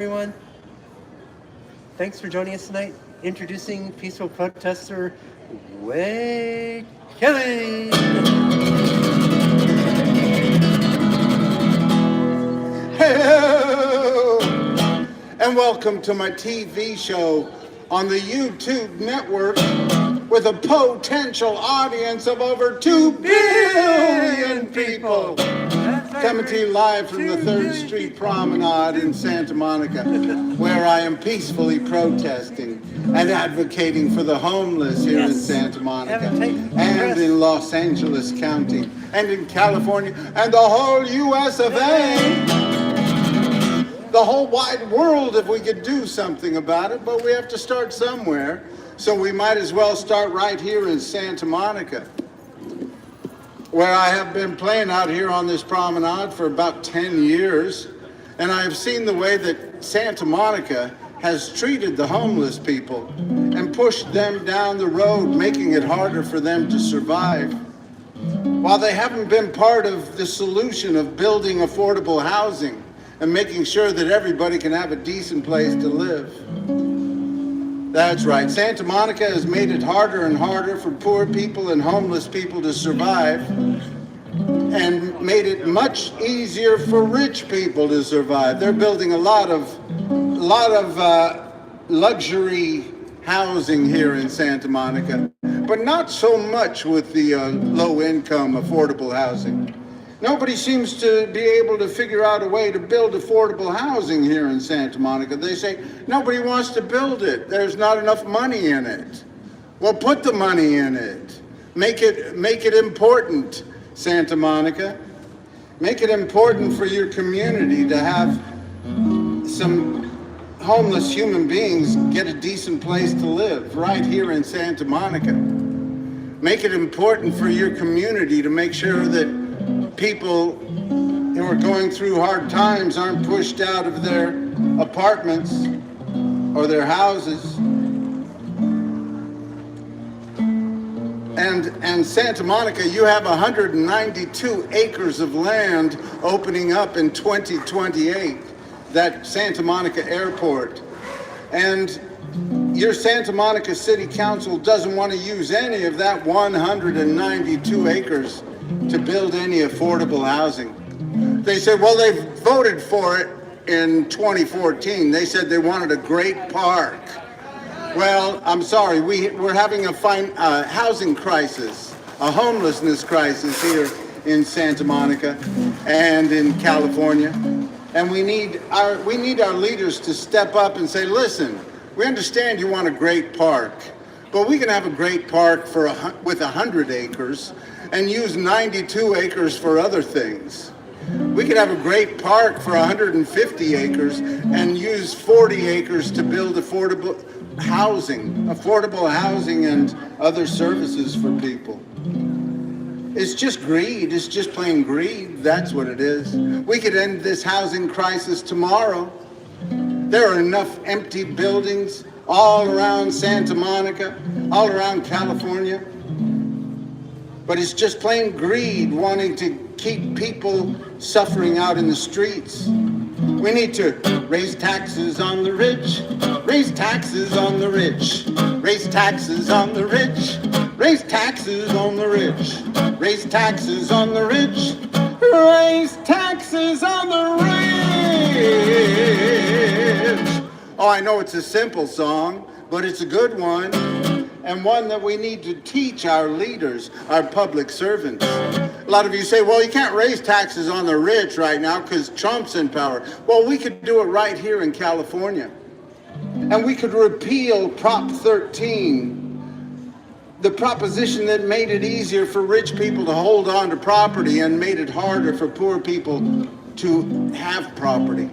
everyone. Thanks for joining us tonight. Introducing peaceful protester Wade Kelley. Hello, and welcome to my TV show on the YouTube network with a potential audience of over 2 billion people. Coming to you live from the 3rd Street Promenade in Santa Monica, where I am peacefully protesting and advocating for the homeless here in Santa Monica and in Los Angeles County and in California and the whole US of A. The whole wide world if we could do something about it, but we have to start somewhere. So we might as well start right here in Santa Monica, where I have been playing out here on this promenade for about 10 years. And I have seen the way that Santa Monica has treated the homeless people and pushed them down the road, making it harder for them to survive. While they haven't been part of the solution of building affordable housing and making sure that everybody can have a decent place to live. That's right. Santa Monica has made it harder and harder for poor people and homeless people to survive, and made it much easier for rich people to survive. They're building a lot of luxury housing here in Santa Monica, but not so much with the low-income affordable housing. Nobody seems to be able to figure out a way to build affordable housing here in Santa Monica. They say, nobody wants to build it. There's not enough money in it. Well, put the money in it. Make it important, Santa Monica. Make it important for your community to have some homeless human beings get a decent place to live right here in Santa Monica. Make it important for your community to make sure that people who are going through hard times aren't pushed out of their apartments or their houses. And Santa Monica, you have 192 acres of land opening up in 2028, that Santa Monica airport. And your Santa Monica City Council doesn't want to use any of that 192 acres to build any affordable housing. They said, well, they voted for it in 2014. They said they wanted a great park. Well, I'm sorry, we're having a housing crisis, a homelessness crisis here in Santa Monica and in California. And we need our leaders to step up and say, listen, we understand you want a great park, but we can have a great park with 100 acres and use 92 acres for other things. We could have a great park for 150 acres and use 40 acres to build affordable housing and other services for people. It's just greed. It's just plain greed. That's what it is. We could end this housing crisis tomorrow. There are enough empty buildings all around Santa Monica, all around California. But it's just plain greed, wanting to keep people suffering out in the streets. We need to raise taxes on the rich, raise taxes on the rich, raise taxes on the rich, raise taxes on the rich, raise taxes on the rich, raise taxes on the rich. Oh, I know it's a simple song, but it's a good one. And one that we need to teach our leaders, our public servants. A lot of you say, well, you can't raise taxes on the rich right now because Trump's in power. Well, we could do it right here in California. And we could repeal Prop 13, the proposition that made it easier for rich people to hold on to property and made it harder for poor people to have property.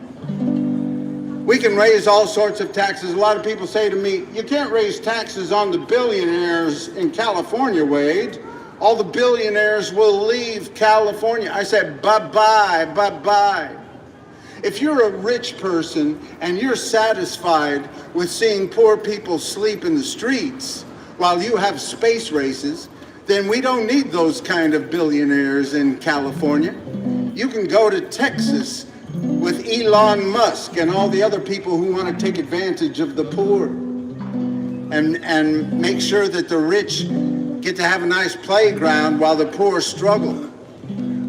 We can raise all sorts of taxes. A lot of people say to me, you can't raise taxes on the billionaires in California, Wade. All the billionaires will leave California. I said, bye-bye, bye-bye. If you're a rich person and you're satisfied with seeing poor people sleep in the streets while you have space races, then we don't need those kind of billionaires in California. You can go to Texas with Elon Musk and all the other people who want to take advantage of the poor and make sure that the rich get to have a nice playground while the poor struggle.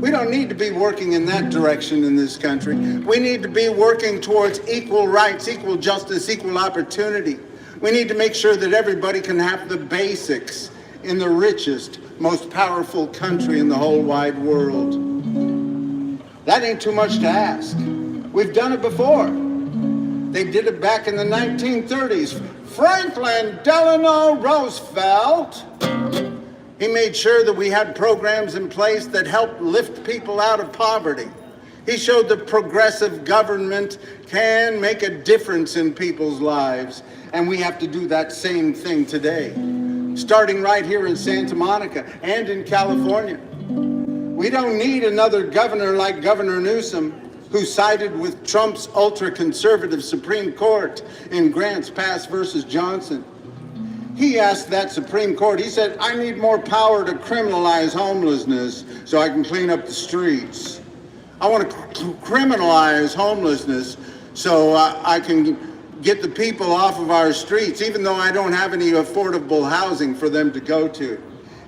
We don't need to be working in that direction in this country. We need to be working towards equal rights, equal justice, equal opportunity. We need to make sure that everybody can have the basics in the richest, most powerful country in the whole wide world. That ain't too much to ask. We've done it before. They did it back in the 1930s. Franklin Delano Roosevelt, he made sure that we had programs in place that helped lift people out of poverty. He showed that progressive government can make a difference in people's lives, and we have to do that same thing today, starting right here in Santa Monica and in California. We don't need another governor like Governor Newsom, who sided with Trump's ultra-conservative Supreme Court in Grants Pass versus Johnson. He asked that Supreme Court, he said, I need more power to criminalize homelessness so I can clean up the streets. I want to criminalize homelessness so I can get the people off of our streets, even though I don't have any affordable housing for them to go to.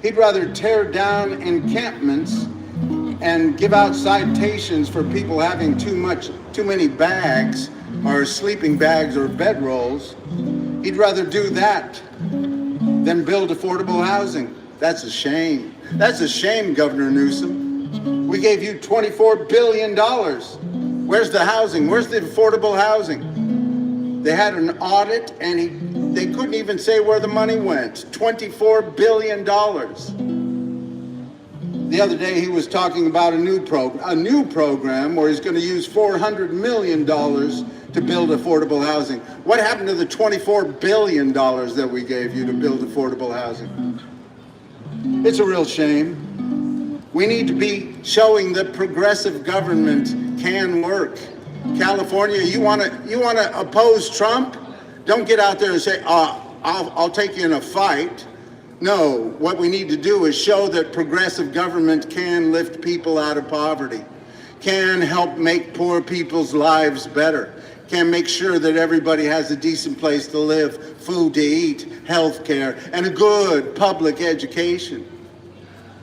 He'd rather tear down encampments and give out citations for people having too many bags, or sleeping bags or bedrolls. He'd rather do that than build affordable housing. That's a shame. That's a shame, Governor Newsom. We gave you $24 billion. Where's the housing? Where's the affordable housing? They had an audit and they couldn't even say where the money went. $24 billion. The other day he was talking about a new program where he's going to use $400 million to build affordable housing. What happened to the $24 billion that we gave you to build affordable housing? It's a real shame. We need to be showing that progressive government can work. California, you want to oppose Trump? Don't get out there and say, I'll take you in a fight. No, what we need to do is show that progressive government can lift people out of poverty, can help make poor people's lives better, can make sure that everybody has a decent place to live, food to eat, health care, and a good public education.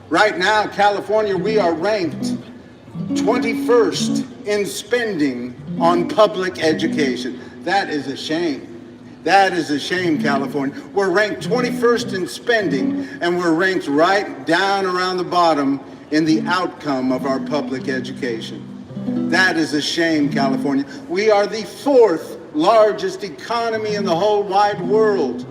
Right now, California, we are ranked 21st in spending on public education. That is a shame. That is a shame, California. We're ranked 21st in spending, and we're ranked right down around the bottom in the outcome of our public education. That is a shame, California. We are the 4th largest economy in the whole wide world.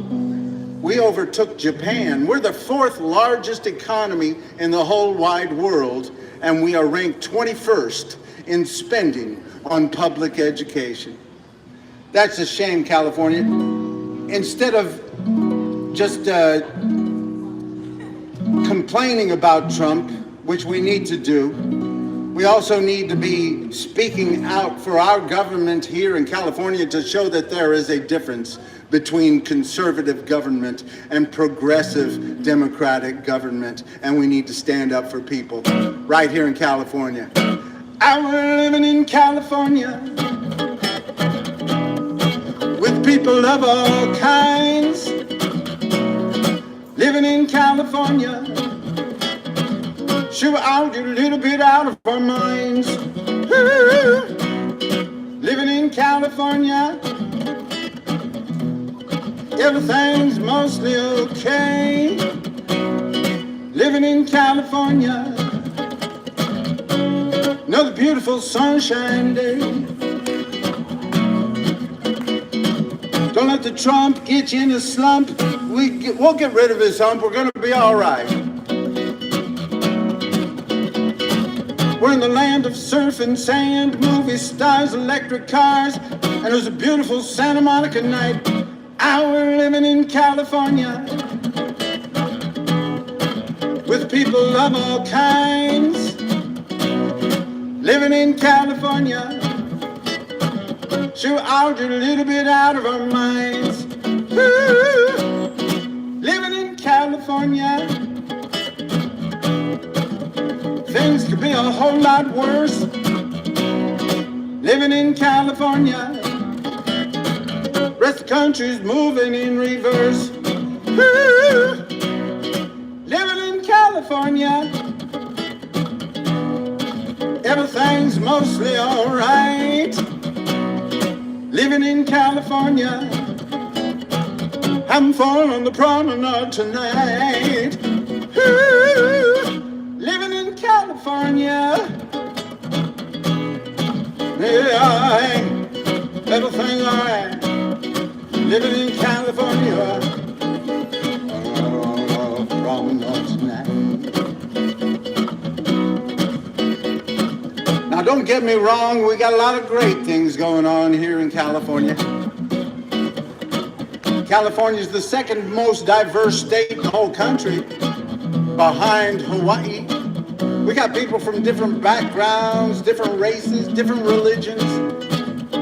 We overtook Japan. We're the 4th largest economy in the whole wide world, and we are ranked 21st in spending on public education. That's a shame, California. Instead of just complaining about Trump, which we need to do, we also need to be speaking out for our government here in California to show that there is a difference between conservative government and progressive democratic government, and we need to stand up for people right here in California. We're living in California with people of all kinds, living in California. Sure, I'll get a little bit out of our minds. Living in California, everything's mostly okay. Living in California, another beautiful sunshine day. Don't let the Trump get you in a slump. We'll get rid of his hump. We're going to be all right. We're in the land of surf and sand, movie stars, electric cars, and it was a beautiful Santa Monica night. We're living in California with people of all kinds. Living in California, sure, I'll get a little bit out of our minds. Living in California, things could be a whole lot worse. living in California. Rest of the country's moving in reverse. Ooh, living in California. Everything's mostly alright. Living in California. Having fun on the promenade tonight. Ooh, living in California. Yeah, everything alright. Living in California. Oh, promenade tonight. Now, don't get me wrong, we got a lot of great things going on here in California. California is the second most diverse state in the whole country, behind Hawaii. We got people from different backgrounds, different races, different religions,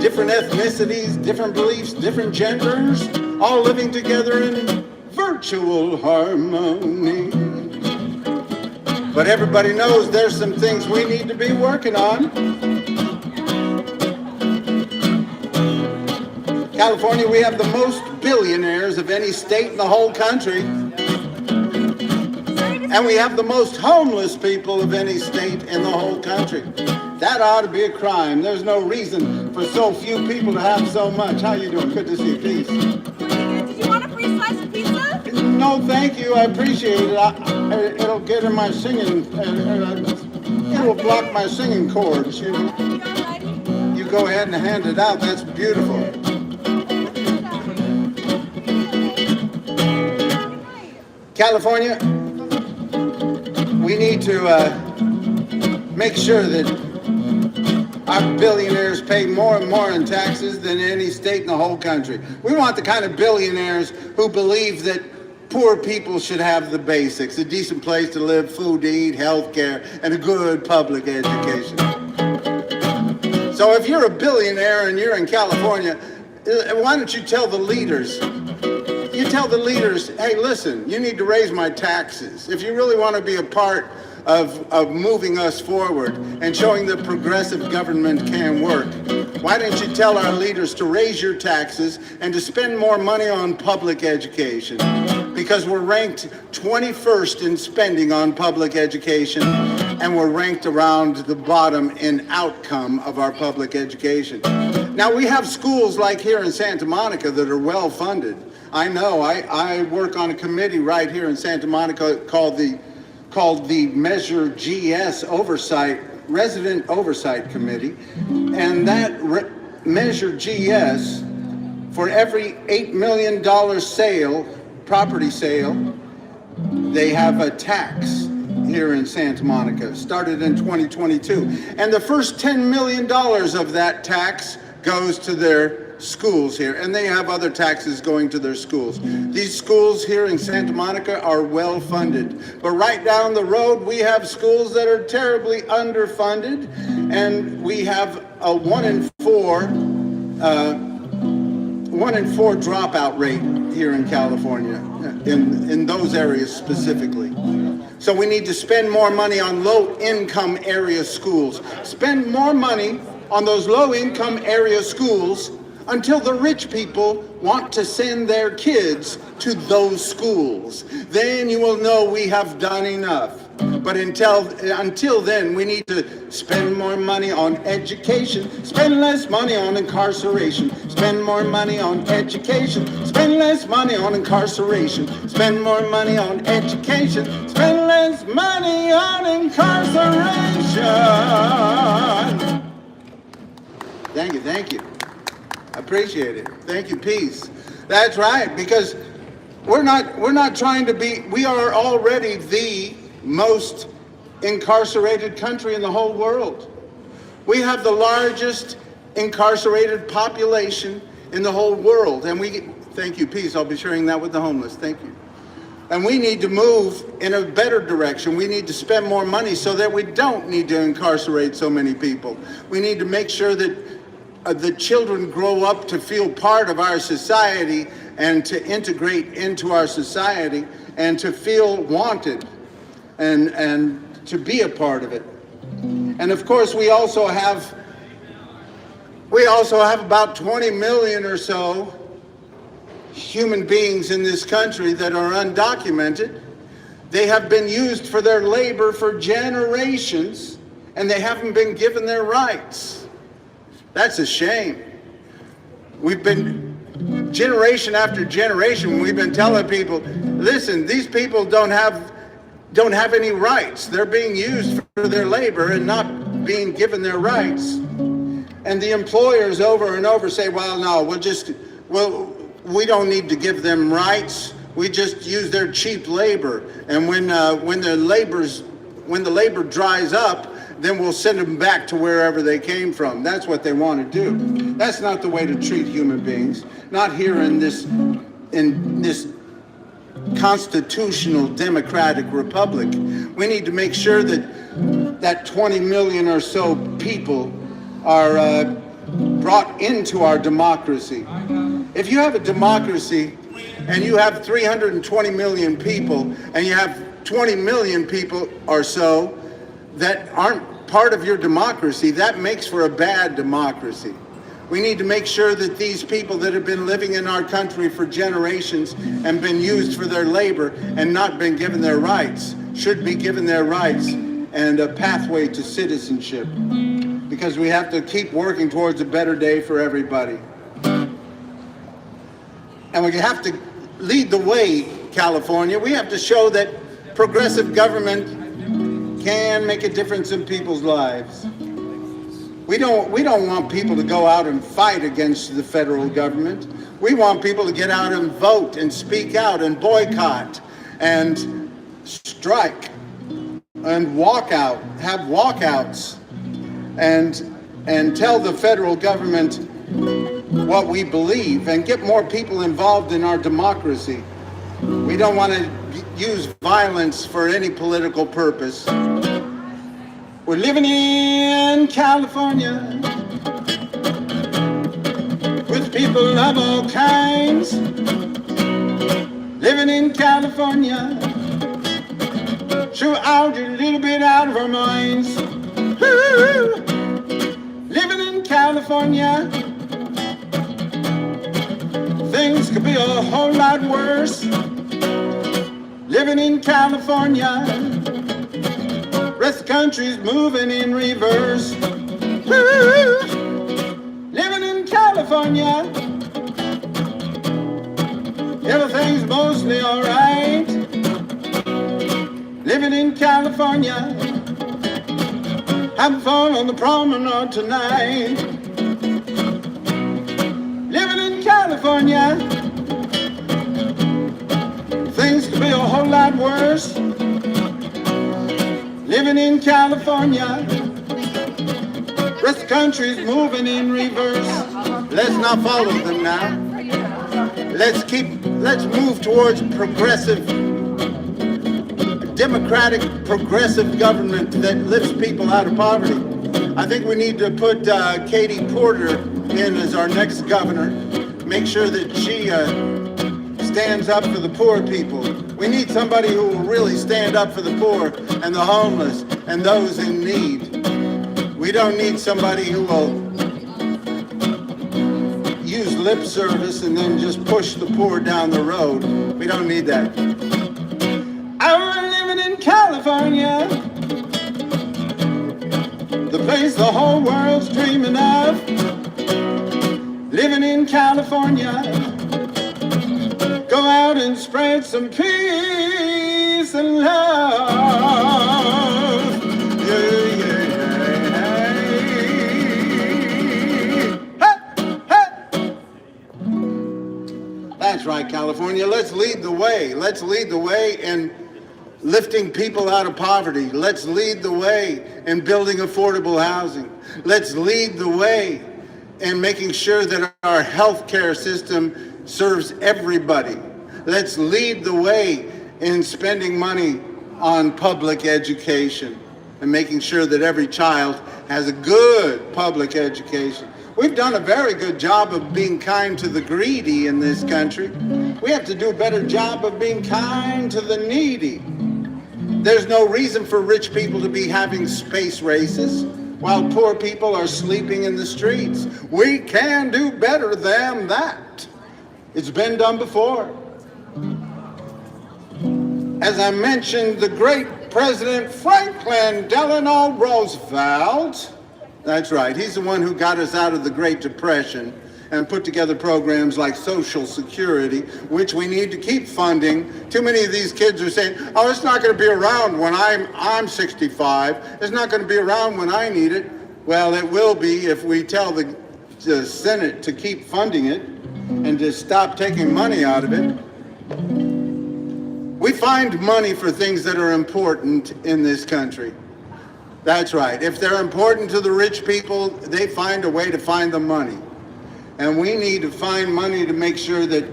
different ethnicities, different beliefs, different genders, all living together in virtual harmony. But everybody knows there's some things we need to be working on. California, we have the most billionaires of any state in the whole country. And we have the most homeless people of any state in the whole country. That ought to be a crime. There's no reason for so few people to have so much. How you doing? Good to see you. Peace. Did you want a free slice of pizza? No, thank you. I appreciate it. It'll get in my singing. It will block my singing chords. You know. You go ahead and hand it out. That's beautiful. California, we need to make sure that our billionaires pay more and more in taxes than any state in the whole country. We want the kind of billionaires who believe that poor people should have the basics, a decent place to live, food to eat, health care, and a good public education. So if you're a billionaire and you're in California, why don't you tell the leaders, hey, listen, you need to raise my taxes. If you really want to be a part of moving us forward and showing that progressive government can work, why don't you tell our leaders to raise your taxes and to spend more money on public education? Because we're ranked 21st in spending on public education, and we're ranked around the bottom in outcome of our public education. Now, we have schools like here in Santa Monica that are well funded. I know, I work on a committee right here in Santa Monica called the Measure GS Resident Oversight Committee. And that Measure GS, for every $8 million property sale, they have a tax here in Santa Monica, started in 2022. And the first $10 million of that tax goes to their schools here, and they have other taxes going to their schools. These schools here in Santa Monica are well funded, but right down the road we have schools that are terribly underfunded, and we have a 1 in 4 dropout rate here in California, in those areas specifically. So we need to spend more money on low-income area schools. Spend more money on those low-income area schools until the rich people want to send their kids to those schools. Then you will know we have done enough. But until then, we need to spend more money on education, spend less money on incarceration, spend more money on education, spend less money on incarceration, spend more money on education, spend less money on incarceration. Thank you. I appreciate it. Thank you, peace. That's right, because we're not trying to be, we are already the most incarcerated country in the whole world. We have the largest incarcerated population in the whole world, and thank you, peace. I'll be sharing that with the homeless. Thank you. And we need to move in a better direction. We need to spend more money so that we don't need to incarcerate so many people. We need to make sure that the children grow up to feel part of our society and to integrate into our society and to feel wanted and to be a part of it. And of course, we also have We also have about 20 million or so human beings in this country that are undocumented. They have been used for their labor for generations, and they haven't been given their rights. That's a shame. We've been, generation after generation, we've been telling people, listen, these people don't have any rights. They're being used for their labor and not being given their rights. And the employers over and over say, well, no, we don't need to give them rights. We just use their cheap labor. And when the labor dries up, then we'll send them back to wherever they came from. That's what they want to do. That's not the way to treat human beings. Not here in this constitutional democratic republic. We need to make sure that 20 million or so people are brought into our democracy. If you have a democracy and you have 320 million people and you have 20 million people or so that aren't part of your democracy, that makes for a bad democracy. We need to make sure that these people that have been living in our country for generations and been used for their labor and not been given their rights should be given their rights and a pathway to citizenship, because we have to keep working towards a better day for everybody. And we have to lead the way, California. We have to show that progressive government can make a difference in people's lives. We don't want people to go out and fight against the federal government. We want people to get out and vote and speak out and boycott and strike and walk out, have walkouts, and tell the federal government what we believe and get more people involved in our democracy. We don't want to use violence for any political purpose. We're living in California with people of all kinds. Living in California, sure out a little bit out of our minds. Woo! Living in California, things could be a whole lot worse. Living in California, rest of the country's moving in reverse. Woo! Living in California, everything's mostly alright. Living in California, having fun on the promenade tonight. Living in California, things could be a whole lot worse. Living in California, rest of the country's moving in reverse. Let's not follow them now. Let's move towards progressive, democratic, progressive government that lifts people out of poverty. I think we need to put Katie Porter in as our next governor. Make sure that she stands up for the poor people. We need somebody who will really stand up for the poor and the homeless and those in need. We don't need somebody who will use lip service and then just push the poor down the road. We don't need that. I'm living in California, the place the whole world's dreaming of. Living in California, go out and spread some peace and love. Yeah, yeah, yeah. Hey, hey. That's right, California. Let's lead the way. Let's lead the way in lifting people out of poverty. Let's lead the way in building affordable housing. Let's lead the way in making sure that our healthcare system serves everybody. Let's lead the way in spending money on public education and making sure that every child has a good public education. We've done a very good job of being kind to the greedy in this country. We have to do a better job of being kind to the needy. There's no reason for rich people to be having space races. while poor people are sleeping in the streets. We can do better than that. It's been done before. As I mentioned, the great President Franklin Delano Roosevelt, that's right, he's the one who got us out of the Great Depression and put together programs like Social Security, which we need to keep funding. Too many of these kids are saying, oh, it's not going to be around when I'm 65. It's not going to be around when I need it. Well, it will be if we tell the Senate to keep funding it and to stop taking money out of it. We find money for things that are important in this country. That's right. If they're important to the rich people, they find a way to find the money. And we need to find money to make sure that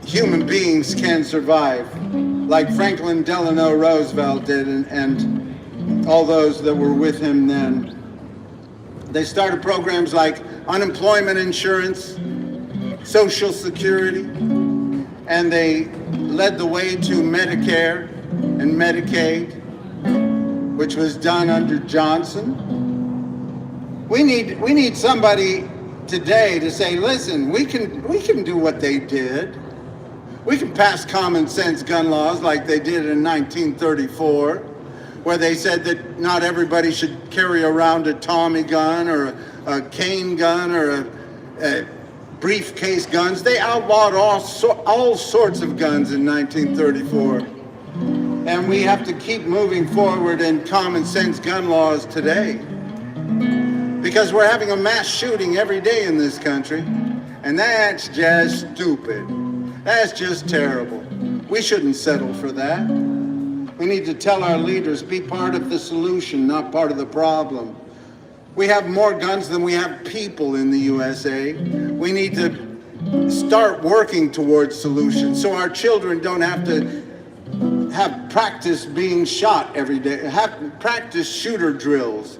human beings can survive, like Franklin Delano Roosevelt did and all those that were with him then. They started programs like unemployment insurance, Social Security, and they led the way to Medicare and Medicaid, which was done under Johnson. We need somebody today to say, listen, we can do what they did. We can pass common sense gun laws like they did in 1934, where they said that not everybody should carry around a Tommy gun or a cane gun or a briefcase guns. They outlawed all sorts of guns in 1934. And we have to keep moving forward in common sense gun laws today, because we're having a mass shooting every day in this country, and that's just stupid. That's just terrible. We shouldn't settle for that. We need to tell our leaders, be part of the solution, not part of the problem. We have more guns than we have people in the USA. We need to start working towards solutions so our children don't have to have practice being shot every day, have practice shooter drills,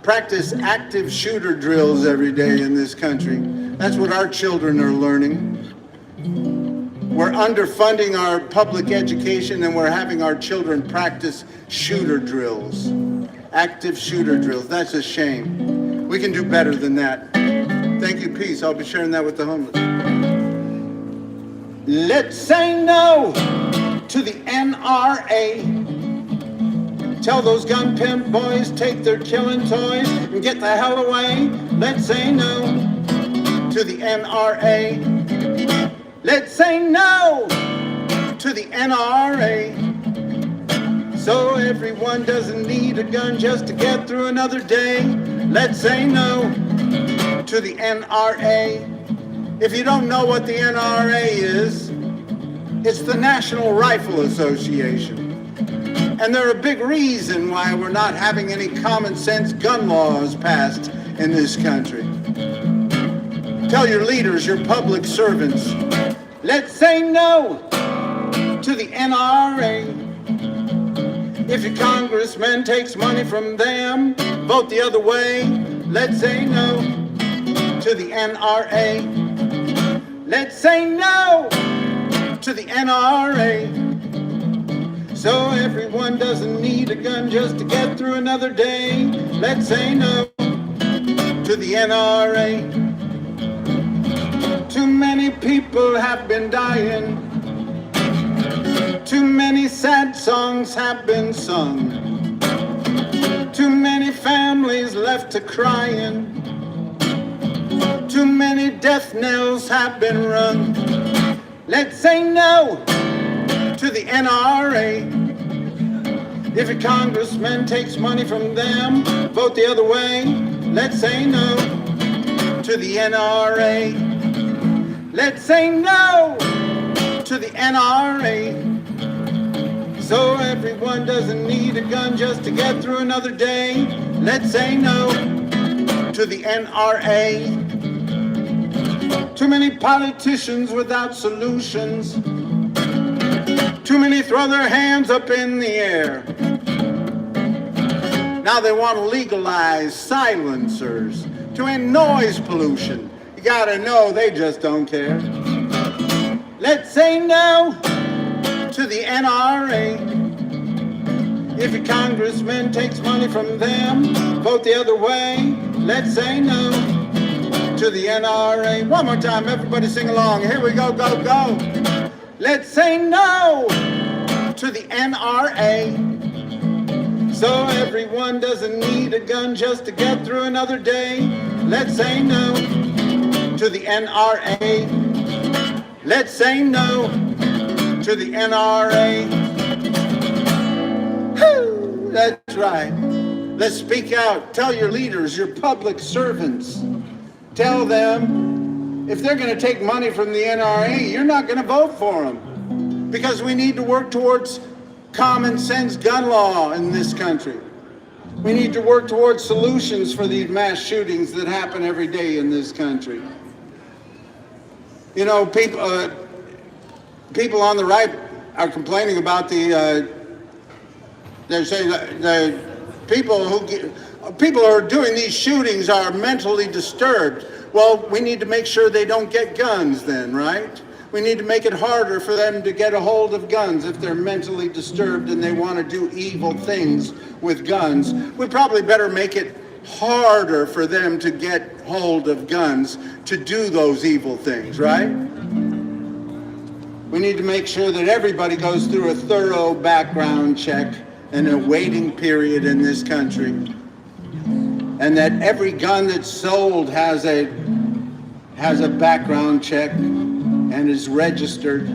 practice active shooter drills every day in this country. That's what our children are learning. We're underfunding our public education and we're having our children practice shooter drills, active shooter drills. That's a shame. We can do better than that. Thank you, peace. I'll be sharing that with the homeless. Let's say no to the NRA. Tell those gun pimp boys, take their killing toys and get the hell away. Let's say no to the NRA. Let's say no to the NRA. So everyone doesn't need a gun just to get through another day. Let's say no to the NRA. If you don't know what the NRA is, it's the National Rifle Association. And they're a big reason why we're not having any common sense gun laws passed in this country. Tell your leaders, your public servants, let's say no to the NRA. If your congressman takes money from them, vote the other way. Let's say no to the NRA. Let's say no to the NRA. So everyone doesn't need a gun just to get through another day. Let's say no to the NRA. Too many people have been dying. Too many sad songs have been sung. Too many families left to crying. Too many death knells have been rung. Let's say no to the NRA. If a congressman takes money from them, vote the other way. Let's say no to the NRA. Let's say no to the NRA. So everyone doesn't need a gun just to get through another day. Let's say no to the NRA. Too many politicians without solutions. Too many throw their hands up in the air. Now they want to legalize silencers to end noise pollution. You gotta know they just don't care. Let's say no to the NRA. If your congressman takes money from them, vote the other way. Let's say no to the NRA. One more time, everybody sing along. Here we go, go, go. Let's say no to the NRA. So everyone doesn't need a gun just to get through another day. Let's say no to the NRA. Let's say no to the NRA. Whew, that's right. Let's speak out. Tell your leaders, your public servants. Tell them if they're going to take money from the NRA, you're not going to vote for them. Because we need to work towards common sense gun law in this country. We need to work towards solutions for these mass shootings that happen every day in this country. You know, people on the right are complaining about they're saying the people who are doing these shootings are mentally disturbed. Well, we need to make sure they don't get guns then, right? We need to make it harder for them to get a hold of guns if they're mentally disturbed and they want to do evil things with guns. We probably better make it harder for them to get hold of guns to do those evil things, right? We need to make sure that everybody goes through a thorough background check and a waiting period in this country. And that every gun that's sold has a background check and is registered.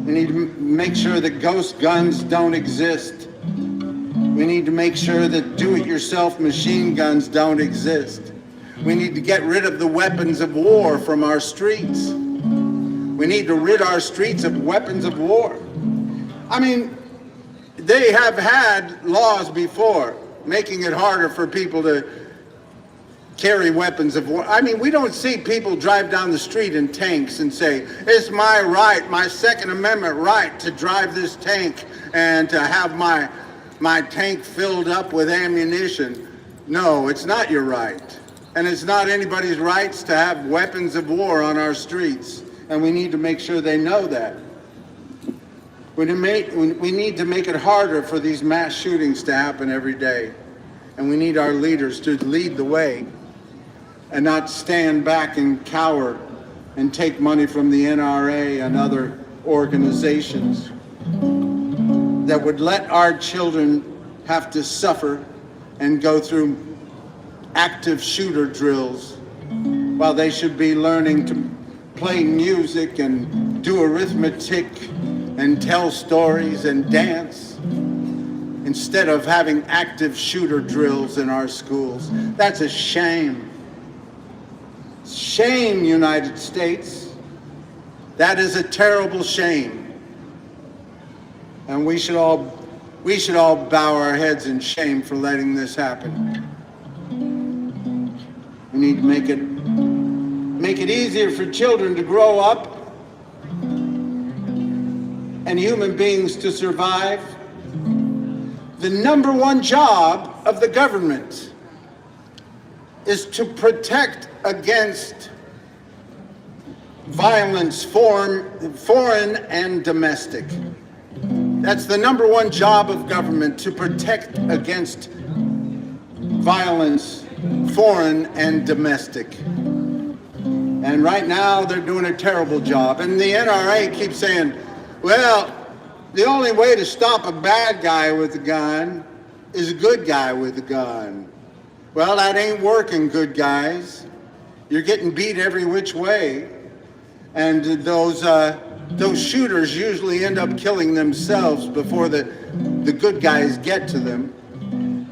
We need to make sure that ghost guns don't exist. We need to make sure that do-it-yourself machine guns don't exist. We need to get rid of the weapons of war from our streets. We need to rid our streets of weapons of war. I mean, they have had laws before making it harder for people to carry weapons of war. I mean, we don't see people drive down the street in tanks and say, it's my right, my Second Amendment right to drive this tank and to have my tank filled up with ammunition. No, it's not your right. And it's not anybody's rights to have weapons of war on our streets. And we need to make sure they know that. We need to make it harder for these mass shootings to happen every day. And we need our leaders to lead the way and not stand back and cower and take money from the NRA and other organizations that would let our children have to suffer and go through active shooter drills while they should be learning to play music and do arithmetic and tell stories and dance instead of having active shooter drills in our schools. That's a shame. Shame, United States. That is a terrible shame. And we should all bow our heads in shame for letting this happen. We need to make it easier for children to grow up and human beings to survive. The number one job of the government is to protect against violence, foreign and domestic. That's the number one job of government, to protect against violence, foreign and domestic. And right now they're doing a terrible job. And the NRA keeps saying, well, the only way to stop a bad guy with a gun is a good guy with a gun. Well, that ain't working, good guys. You're getting beat every which way. And those shooters usually end up killing themselves before the good guys get to them.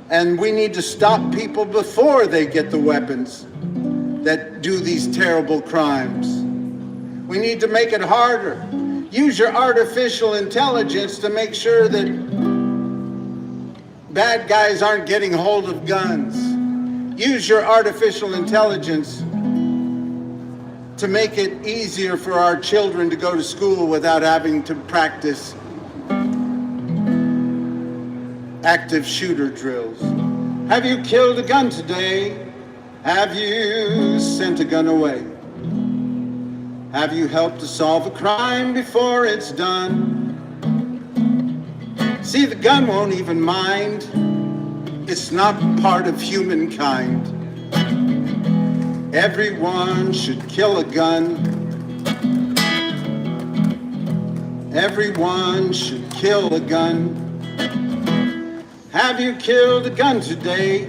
And we need to stop people before they get the weapons that do these terrible crimes. We need to make it harder. Use your artificial intelligence to make sure that bad guys aren't getting hold of guns. Use your artificial intelligence to make it easier for our children to go to school without having to practice active shooter drills. Have you killed a gun today? Have you sent a gun away? Have you helped to solve a crime before it's done? See, the gun won't even mind. It's not part of humankind. Everyone should kill a gun. Everyone should kill a gun. Have you killed a gun today?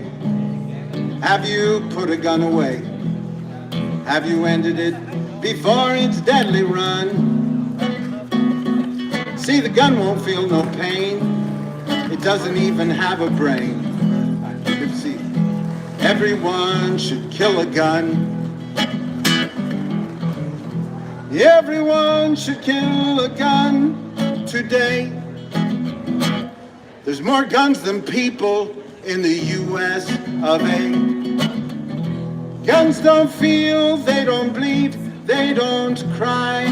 Have you put a gun away? Have you ended it before its deadly run? See, the gun won't feel no pain. It doesn't even have a brain. You see, everyone should kill a gun. Everyone should kill a gun today. There's more guns than people in the US of A. Guns don't feel, they don't bleed, they don't cry.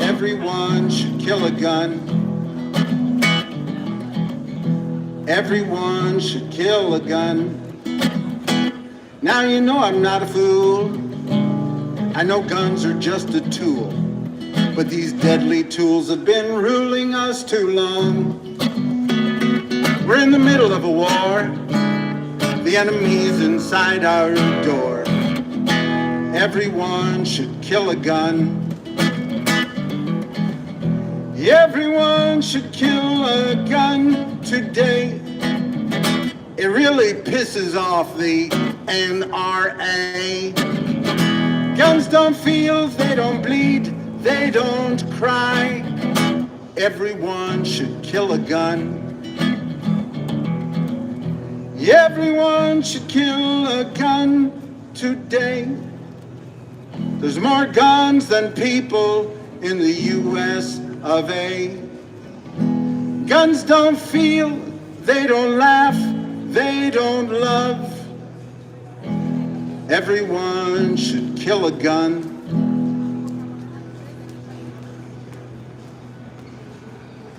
Everyone should kill a gun. Everyone should kill a gun. Now you know I'm not a fool. I know guns are just a tool, but these deadly tools have been ruling us too long. We're in the middle of a war. The enemy's inside our door. Everyone should kill a gun. Everyone should kill a gun today. It really pisses off the NRA. Guns don't feel, they don't bleed, they don't cry. Everyone should kill a gun. Everyone should kill a gun today. There's more guns than people in the US of A. Guns don't feel, they don't laugh, they don't love. Everyone should kill a gun.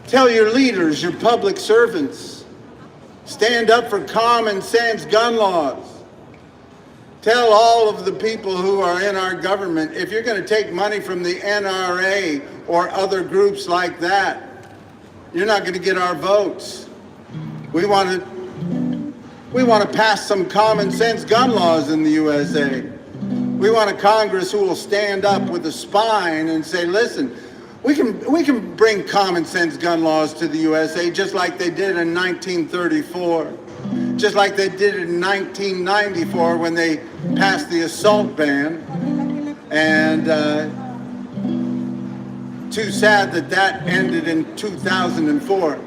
Tell your leaders, your public servants, stand up for common sense gun laws. Tell all of the people who are in our government, if you're going to take money from the NRA or other groups like that, you're not going to get our votes. We want to pass some common sense gun laws in the USA. We want a Congress who will stand up with a spine and say, listen, we can bring common sense gun laws to the USA just like they did in 1934, just like they did in 1994 when they passed the assault ban. And too sad that that ended in 2004.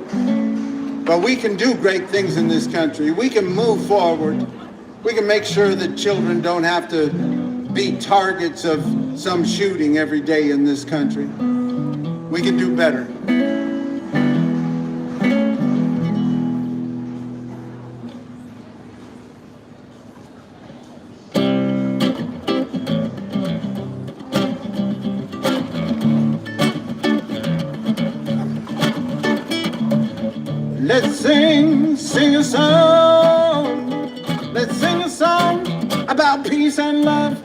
But we can do great things in this country. We can move forward. We can make sure that children don't have to be targets of some shooting every day in this country. We can do better. Let's sing a song. Let's sing a song about peace and love.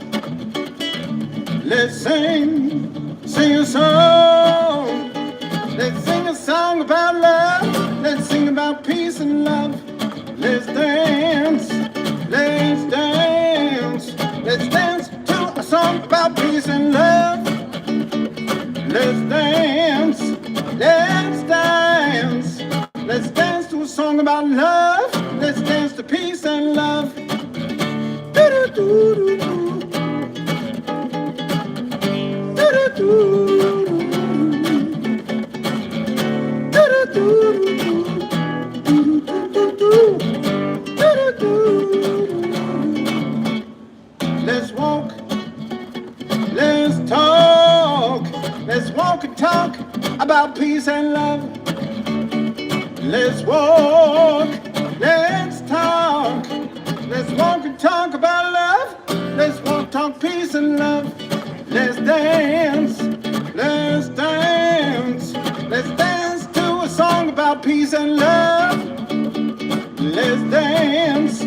Let's sing a song. Let's sing a song about love. Let's sing about peace and love. Let's dance. Let's dance. Let's dance to a song about peace and love. Let's dance. Let's dance. Let's dance to a song about love. Let's dance to peace and love. Do-do-do-do-do. Do-do-do-do-do. Do-do-do-do-do. Do-do-do-do-do. Let's walk. Let's talk. Let's walk and talk about peace and love. Let's walk, let's talk. Let's walk and talk about love. Let's walk, talk peace and love. Let's dance, let's dance. Let's dance to a song about peace and love. Let's dance,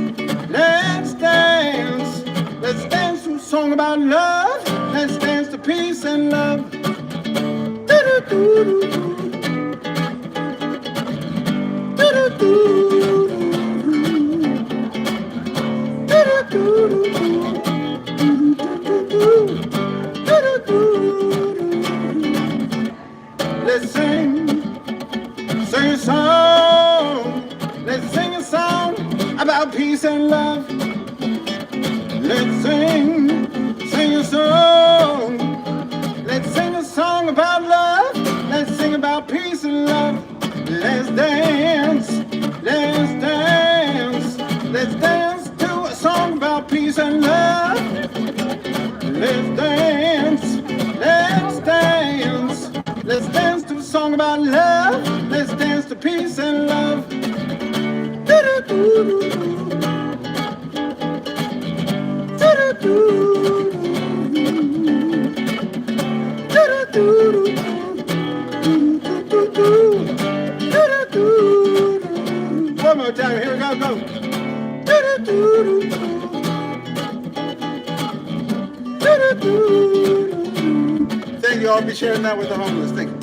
let's dance. Let's dance to a song about love. Let's dance to peace and love. Do-do-do-do-do. about peace and love. Let's sing a song. Let's sing a song about love. Let's sing about peace and love. Let's dance, let's dance. Let's dance to a song about peace and love. Let's dance, let's dance. Let's dance to a song about love. Let's dance to peace and love. One more time, here we go, go. Thank you, I'll be sharing that with the homeless. Thank you.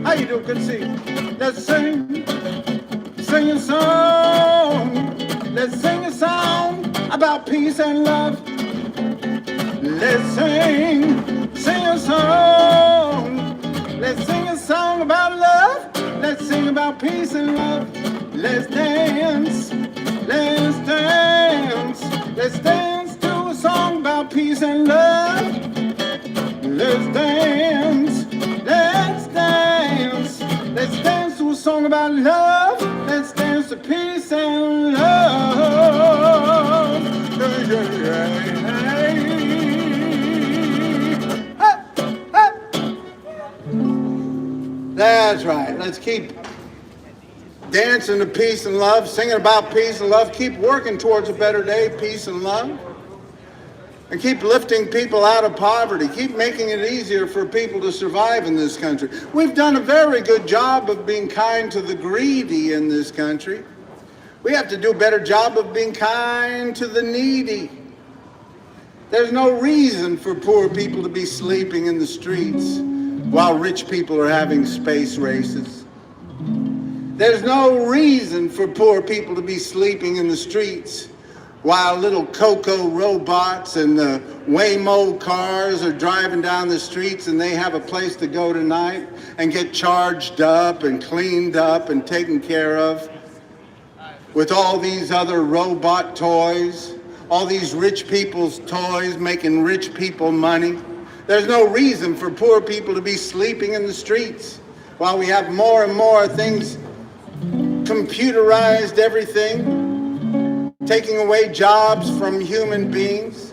How you doing? Good to see you. Let's sing a song. Let's sing a song about peace and love. Let's sing a song. Let's sing a song about love. Let's sing about peace and love. Let's dance. Let's dance. Let's dance to a song about peace and love. Let's dance. Let's dance. Let's dance to a song about love. Let's dance to peace and love. That's right. Let's keep dancing to peace and love, singing about peace and love. Keep working towards a better day, peace and love. And keep lifting people out of poverty. Keep making it easier for people to survive in this country. We've done a very good job of being kind to the greedy in this country. We have to do a better job of being kind to the needy. There's no reason for poor people to be sleeping in the streets while rich people are having space races. There's no reason for poor people to be sleeping in the streets while little Coco robots and the Waymo cars are driving down the streets and they have a place to go tonight and get charged up and cleaned up and taken care of with all these other robot toys, all these rich people's toys making rich people money. There's no reason for poor people to be sleeping in the streets while we have more and more things, computerized everything, taking away jobs from human beings,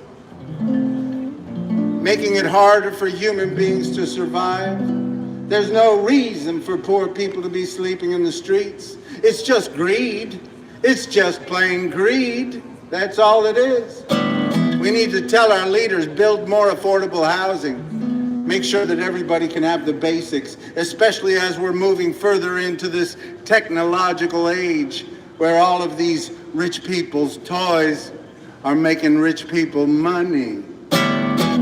making it harder for human beings to survive. There's no reason for poor people to be sleeping in the streets. It's just greed. It's just plain greed. That's all it is. We need to tell our leaders, build more affordable housing. Make sure that everybody can have the basics, especially as we're moving further into this technological age where all of these rich people's toys are making rich people money.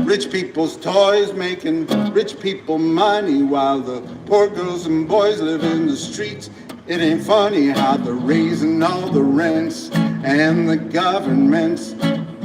Rich people's toys making rich people money while the poor girls and boys live in the streets. It ain't funny how they're raising all the rents and the governments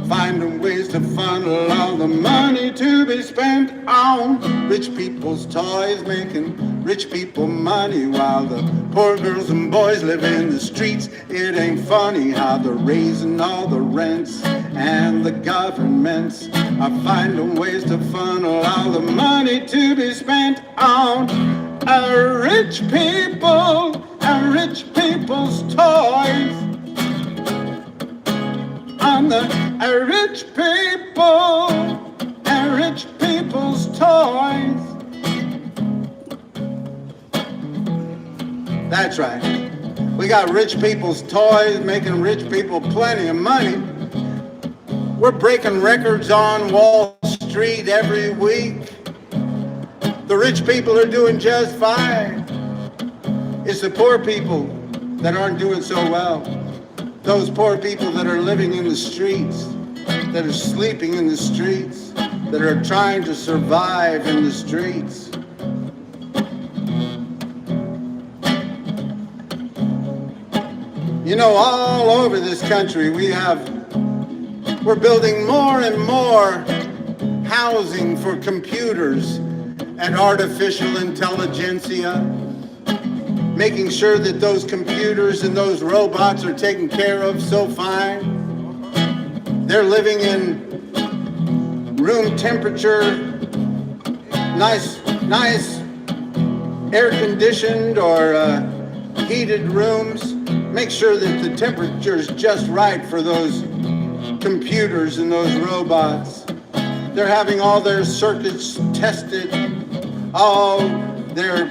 finding ways to funnel all the money to be spent on rich people's toys, making rich people money while the poor girls and boys live in the streets. It ain't funny how they're raising all the rents and the governments are finding ways to funnel all the money to be spent on rich people and rich people's toys. On the rich people and rich people's toys. That's right. We got rich people's toys making rich people plenty of money. We're breaking records on Wall Street every week. The rich people are doing just fine. It's the poor people that aren't doing so well. Those poor people that are living in the streets, that are sleeping in the streets, that are trying to survive in the streets. You know, all over this country we're building more and more housing for computers and artificial intelligentsia making sure that those computers and those robots are taken care of so fine. They're living in room temperature, nice air-conditioned or heated rooms. Make sure that the temperature is just right for those computers and those robots. They're having all their circuits tested, all their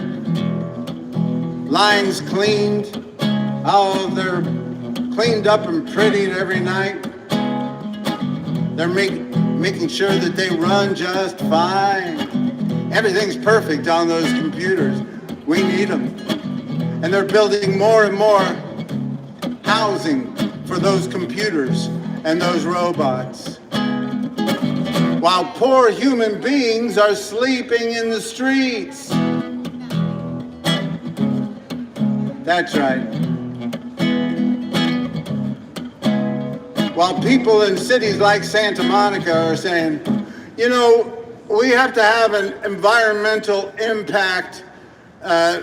lines cleaned, all they're cleaned up and prettied every night. They're making sure that they run just fine. Everything's perfect on those computers. We need them. And they're building more and more housing for those computers and those robots, while poor human beings are sleeping in the streets. That's right. While people in cities like Santa Monica are saying, you know, we have to have an environmental impact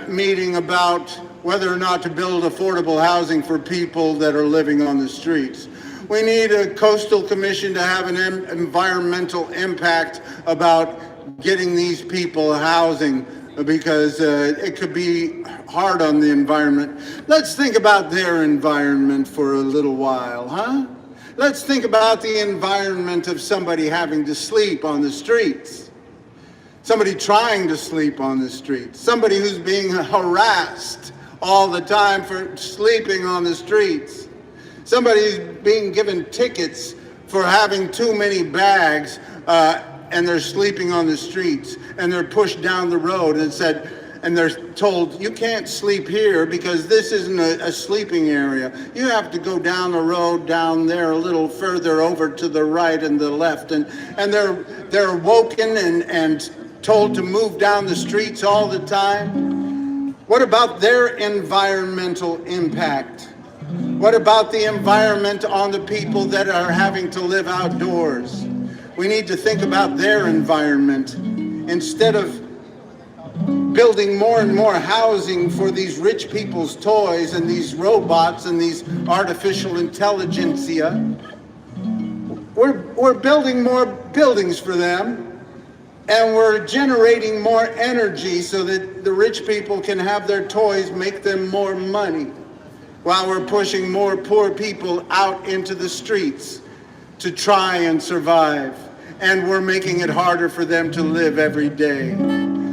meeting about whether or not to build affordable housing for people that are living on the streets. We need a coastal commission to have an environmental impact about getting these people housing, because it could be hard on the environment. Let's think about their environment for a little while, huh? Let's think about the environment of somebody having to sleep on the streets. Somebody trying to sleep on the streets. Somebody who's being harassed all the time for sleeping on the streets. Somebody's being given tickets for having too many bags, and they're sleeping on the streets, and they're pushed down the road and they're told, you can't sleep here because this isn't a sleeping area. You have to go down the road down there a little further over to the right and the left. And they're woken and told to move down the streets all the time. What about their environmental impact? What about the environment on the people that are having to live outdoors? We need to think about their environment instead of building more and more housing for these rich people's toys and these robots and these artificial intelligentsia. We're building more buildings for them, and we're generating more energy so that the rich people can have their toys make them more money, while we're pushing more poor people out into the streets to try and survive. And we're making it harder for them to live every day.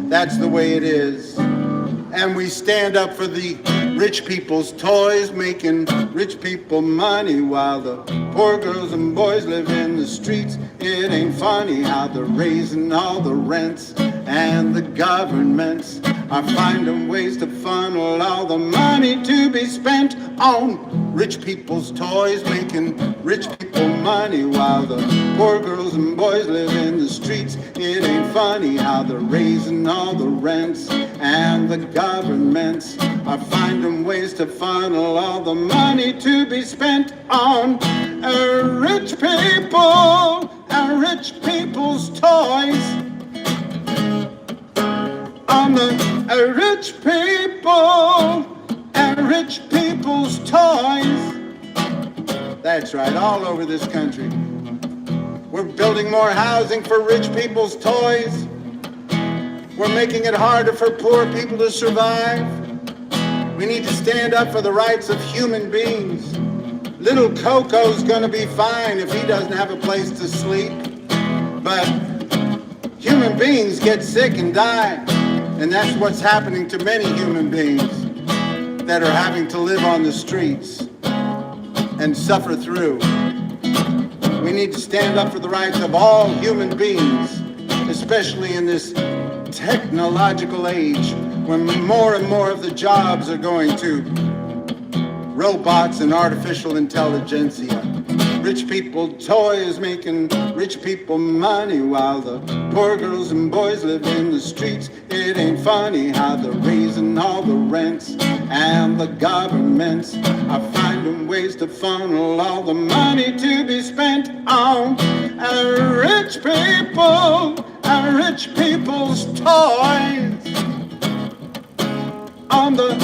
That's the way it is. And we stand up for the rich people's toys, making rich people money, while the poor girls and boys live in the streets. It ain't funny how they're raising all the rents, and the governments are finding ways to funnel all the money to be spent on rich people's toys, making rich people money, while the poor girls and boys live in the streets. It ain't funny how they're raising all the rents, and the governments are finding ways to funnel all the money to be spent on rich people and rich people's toys. On the rich people and rich people's toys. That's right, all over this country. We're building more housing for rich people's toys. We're making it harder for poor people to survive. We need to stand up for the rights of human beings. Little Coco's gonna be fine if he doesn't have a place to sleep. But human beings get sick and die. And that's what's happening to many human beings that are having to live on the streets and suffer through. We need to stand up for the rights of all human beings, especially in this technological age when more and more of the jobs are going to robots and artificial intelligentsia. Rich people toys making rich people money, while the poor girls and boys live in the streets. It ain't funny how they're raising all the rents, and the governments are finding ways to funnel all the money to be spent on rich people and rich people's toys. on the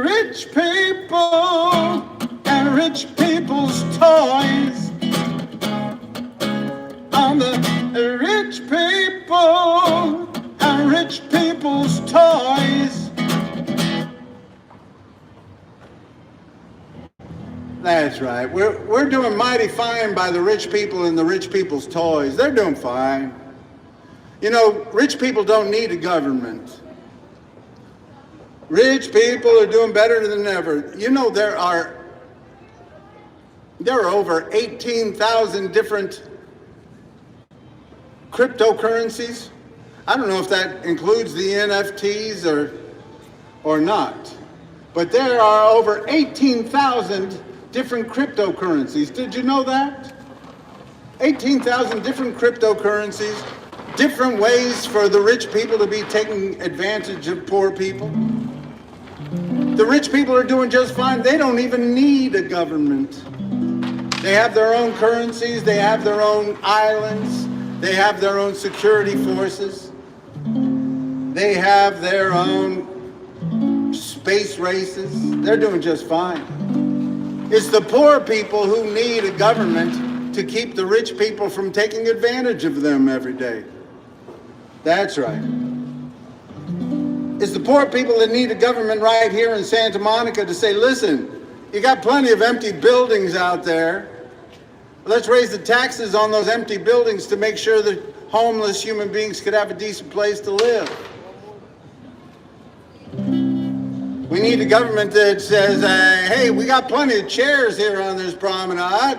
rich people and rich people's toys. On the rich people and rich people's toys. That's right. We're doing mighty fine by the rich people and the rich people's toys. They're doing fine. You know, rich people don't need a government. Rich people are doing better than ever. You know, there are over 18,000 different cryptocurrencies. I don't know if that includes the NFTs or not, but there are over 18,000 different cryptocurrencies. Did you know that? 18,000 different cryptocurrencies, different ways for the rich people to be taking advantage of poor people. The rich people are doing just fine. They don't even need a government. They have their own currencies, they have their own islands, they have their own security forces, they have their own space races. They're doing just fine. It's the poor people who need a government to keep the rich people from taking advantage of them every day. That's right. It's the poor people that need a government right here in Santa Monica to say, listen, you got plenty of empty buildings out there. Let's raise the taxes on those empty buildings to make sure that homeless human beings could have a decent place to live. We need a government that says, hey, we got plenty of chairs here on this promenade.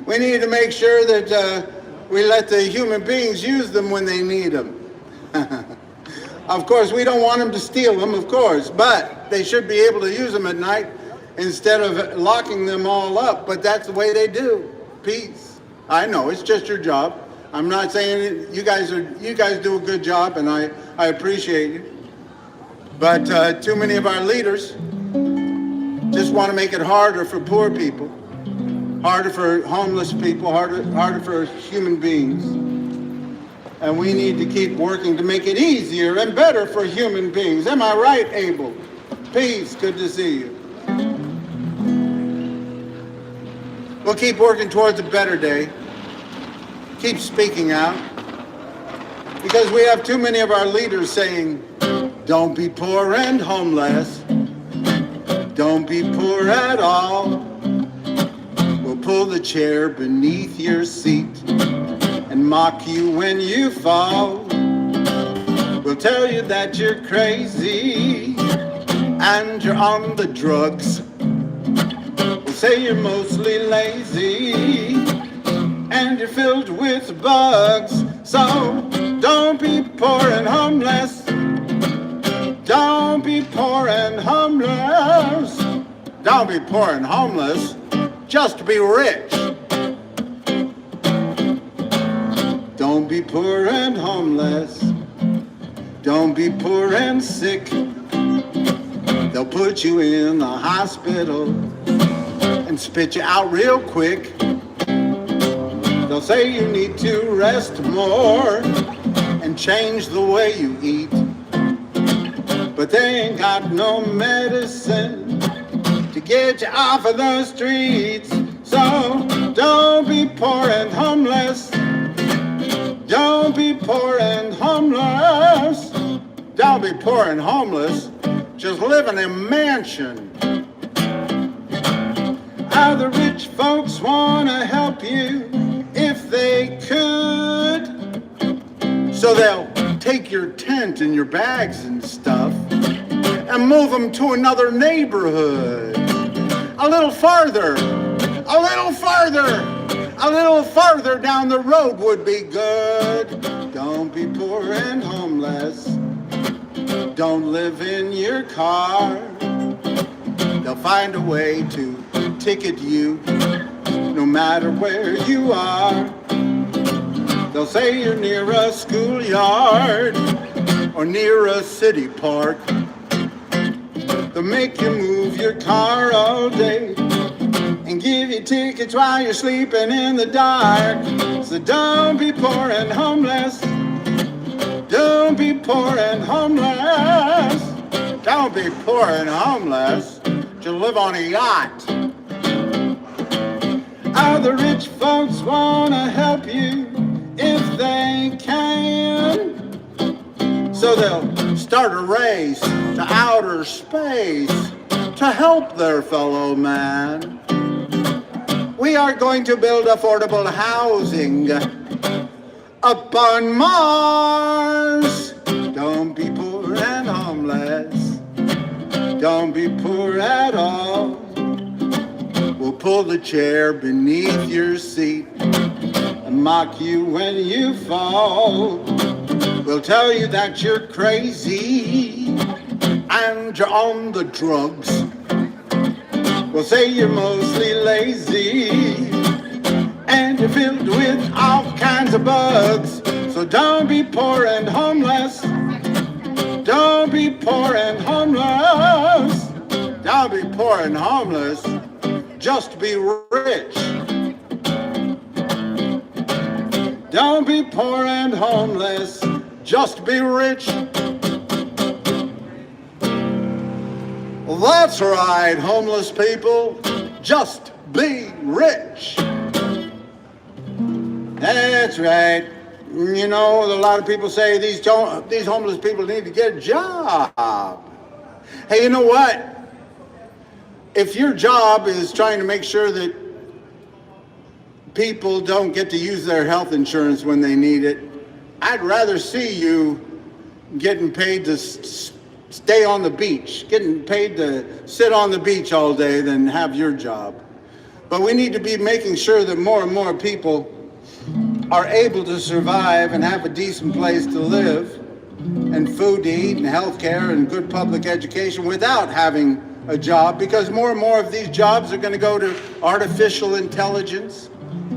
We need to make sure that we let the human beings use them when they need them. Of course, we don't want them to steal them, of course, but they should be able to use them at night instead of locking them all up. But that's the way they do. Peace. I know, it's just your job. I'm not saying you guys do a good job, and I appreciate you. But too many of our leaders just want to make it harder for poor people, harder for homeless people, harder for human beings. And we need to keep working to make it easier and better for human beings. Am I right, Abel? Peace, good to see you. We'll keep working towards a better day. Keep speaking out. Because we have too many of our leaders saying, don't be poor and homeless. Don't be poor at all. We'll pull the chair beneath your seat and mock you when you fall. We'll tell you that you're crazy and you're on the drugs. We'll say you're mostly lazy and you're filled with bugs. So don't be poor and homeless. Don't be poor and homeless. Don't be poor and homeless. Just be rich. Don't be poor and homeless. Don't be poor and sick. They'll put you in the hospital and spit you out real quick. They'll say you need to rest more and change the way you eat. But they ain't got no medicine to get you off of the streets. So don't be poor and homeless. Don't be poor and homeless. Don't be poor and homeless. Just live in a mansion. Other rich folks want to help you if they could. So they'll take your tent and your bags and stuff and move them to another neighborhood. A little farther. A little farther. A little farther down the road would be good. Don't be poor and homeless. Don't live in your car. They'll find a way to ticket you no matter where you are. They'll say you're near a schoolyard or near a city park. They'll make you move your car all day and give you tickets while you're sleeping in the dark. So don't be poor and homeless. Don't be poor and homeless. Don't be poor and homeless to live on a yacht. Other rich folks wanna help you if they can. So they'll start a race to outer space to help their fellow man. We are going to build affordable housing up on Mars. Don't be poor and homeless. Don't be poor at all. We'll pull the chair beneath your seat and mock you when you fall. We'll tell you that you're crazy and you're on the drugs. We'll say you're mostly lazy and you're filled with all kinds of bugs. So don't be poor and homeless. Don't be poor and homeless. Don't be poor and homeless. Just be rich. Don't be poor and homeless. Just be rich. That's right, homeless people. Just be rich. That's right. You know, a lot of people say these homeless people need to get a job. Hey, you know what? If your job is trying to make sure that people don't get to use their health insurance when they need it, I'd rather see you getting paid to stay on the beach, getting paid to sit on the beach all day than have your job. But we need to be making sure that more and more people are able to survive and have a decent place to live and food to eat and health care and good public education without having a job, because more and more of these jobs are going to go to artificial intelligence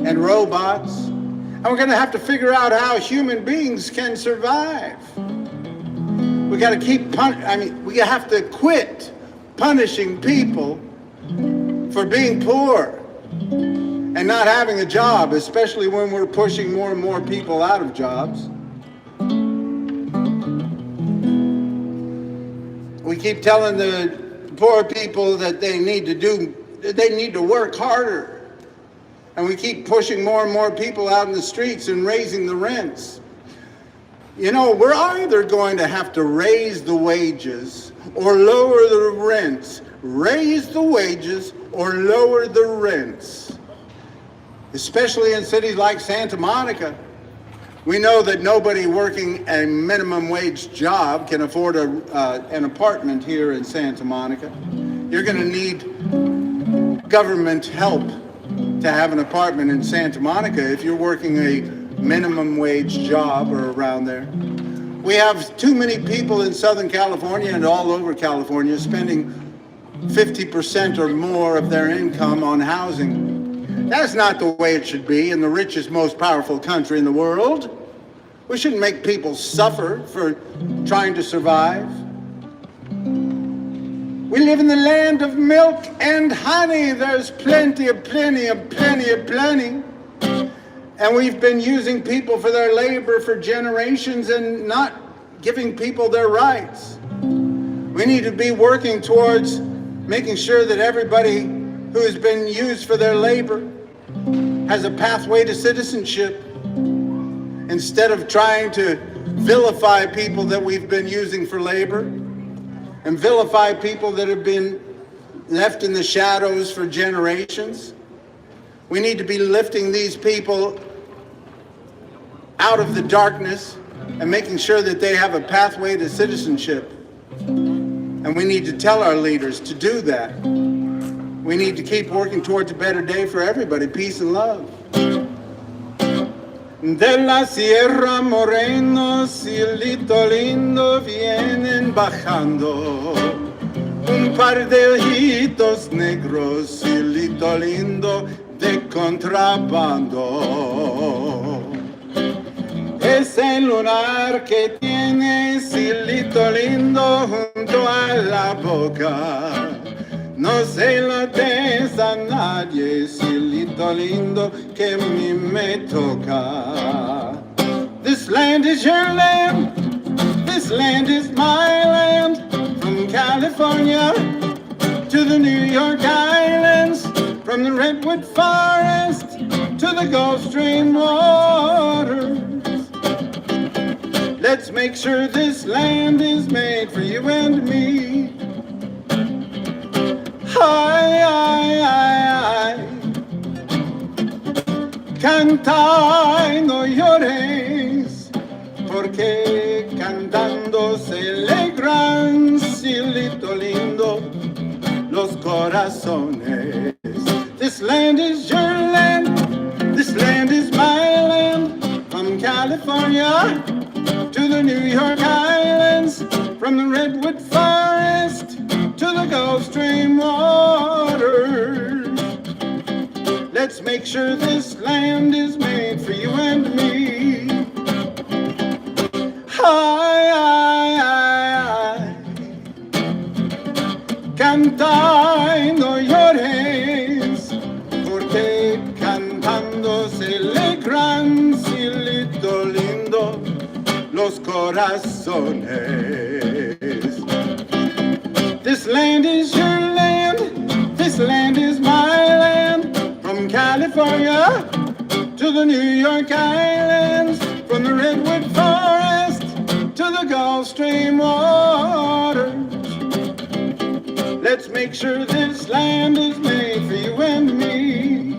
and robots. And we're going to have to figure out how human beings can survive. We got to we have to quit punishing people for being poor and not having a job, especially when we're pushing more and more people out of jobs. We keep telling the poor people that they need to work harder. And we keep pushing more and more people out in the streets and raising the rents. You know, we're either going to have to raise the wages or lower the rents. Raise the wages or lower the rents. Especially in cities like Santa Monica. We know that nobody working a minimum wage job can afford an apartment here in Santa Monica. You're going to need government help to have an apartment in Santa Monica if you're working a minimum wage job or around there. We have too many people in Southern California and all over California spending 50% or more of their income on housing. That's not the way it should be in the richest, most powerful country in the world. We shouldn't make people suffer for trying to survive. We live in the land of milk and honey. There's plenty. And we've been using people for their labor for generations and not giving people their rights. We need to be working towards making sure that everybody who has been used for their labor has a pathway to citizenship, instead of trying to vilify people that we've been using for labor and vilify people that have been left in the shadows for generations. We need to be lifting these people out of the darkness and making sure that they have a pathway to citizenship. And we need to tell our leaders to do that. We need to keep working towards a better day for everybody. Peace and love. De la Sierra Moreno, cielito lindo, vienen bajando un par de ojitos negros, cielito lindo de contrabando. Ese lunar que tiene, cielito lindo, junto a la boca, no se lo des a nadie, cielito lindo, que a mí me toca. This land is your land, this land is my land, from From California to the New York Islands, from the Redwood Forest to the Gulf Stream waters. Let's make sure this land is made for you and me. Ay, ay, ay, ay. Canta y no llores, porque cantando se alegran, cielito lindo, los corazones. This land is your land, this land is my land. From California to the New York Islands, from the Redwood Forest to the Gulf Stream waters. Let's make sure this land is made for you and me. Ay, ay, ay, ay. Canta y no llores, porque cantando se alegran, cielito lindo, los corazones. This land is your land, this land is my land. From California to the New York Islands, from the Redwood Forest to the Gulf Stream waters. Let's make sure this land is made for you and me.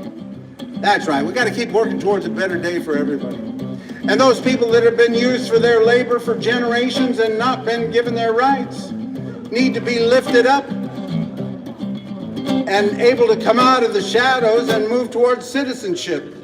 That's right, we got to keep working towards a better day for everybody. And those people that have been used for their labor for generations and not been given their rights need to be lifted up and able to come out of the shadows and move towards citizenship.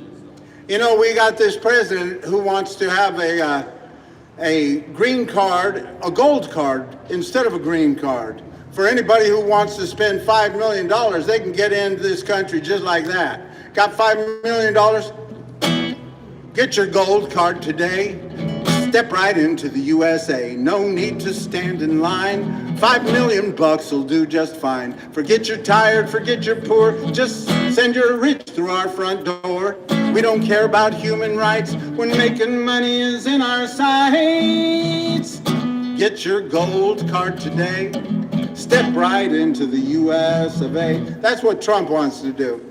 You know, we got this president who wants to have a green card, a gold card, instead of a green card. For anybody who wants to spend $5 million, they can get into this country just like that. Got $5 million? Get your gold card today. Step right into the USA. No need to stand in line. $5 million will do just fine. Forget you're tired, forget you're poor. Just send your rich through our front door. We don't care about human rights when making money is in our sights. Get your gold card today. Step right into the US of A. That's what Trump wants to do.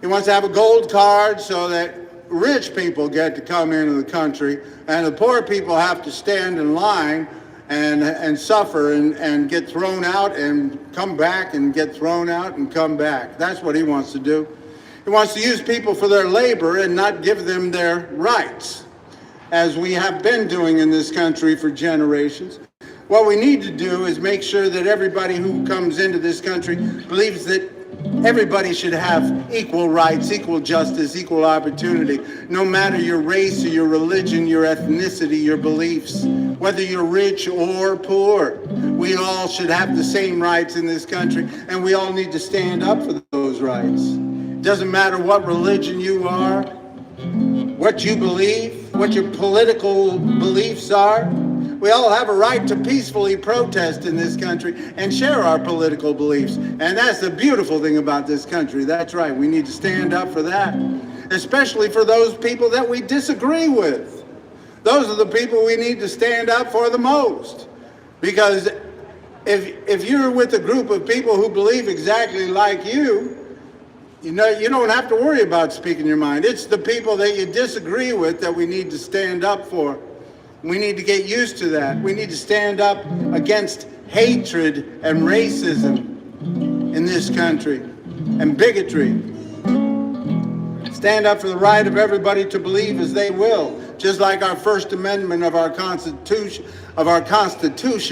He wants to have a gold card so that rich people get to come into the country and the poor people have to stand in line and suffer and get thrown out and come back and get thrown out and come back. That's what he wants to do. He wants to use people for their labor and not give them their rights, as we have been doing in this country for generations. What we need to do is make sure that everybody who comes into this country believes that everybody should have equal rights, equal justice, equal opportunity, no matter your race or your religion, your ethnicity, your beliefs, whether you're rich or poor. We all should have the same rights in this country, and we all need to stand up for those rights. It doesn't matter what religion you are, what you believe, what your political beliefs are. We all have a right to peacefully protest in this country and share our political beliefs. And that's the beautiful thing about this country. That's right. We need to stand up for that, especially for those people that we disagree with. Those are the people we need to stand up for the most. Because if you're with a group of people who believe exactly like you know, you don't have to worry about speaking your mind. It's the people that you disagree with that we need to stand up for. We need to get used to that. We need to stand up against hatred and racism in this country and bigotry. Stand up for the right of everybody to believe as they will, just like our First Amendment of our Constitution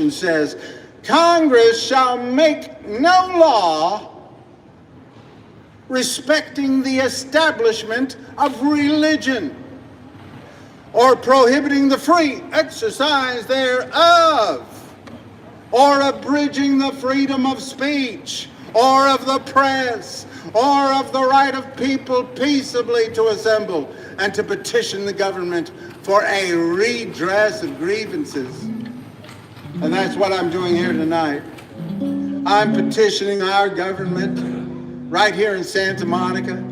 says, Congress shall make no law respecting the establishment of religion, or prohibiting the free exercise thereof, or abridging the freedom of speech, or of the press, or of the right of people peaceably to assemble and to petition the government for a redress of grievances. And that's what I'm doing here tonight. I'm petitioning our government right here in Santa Monica.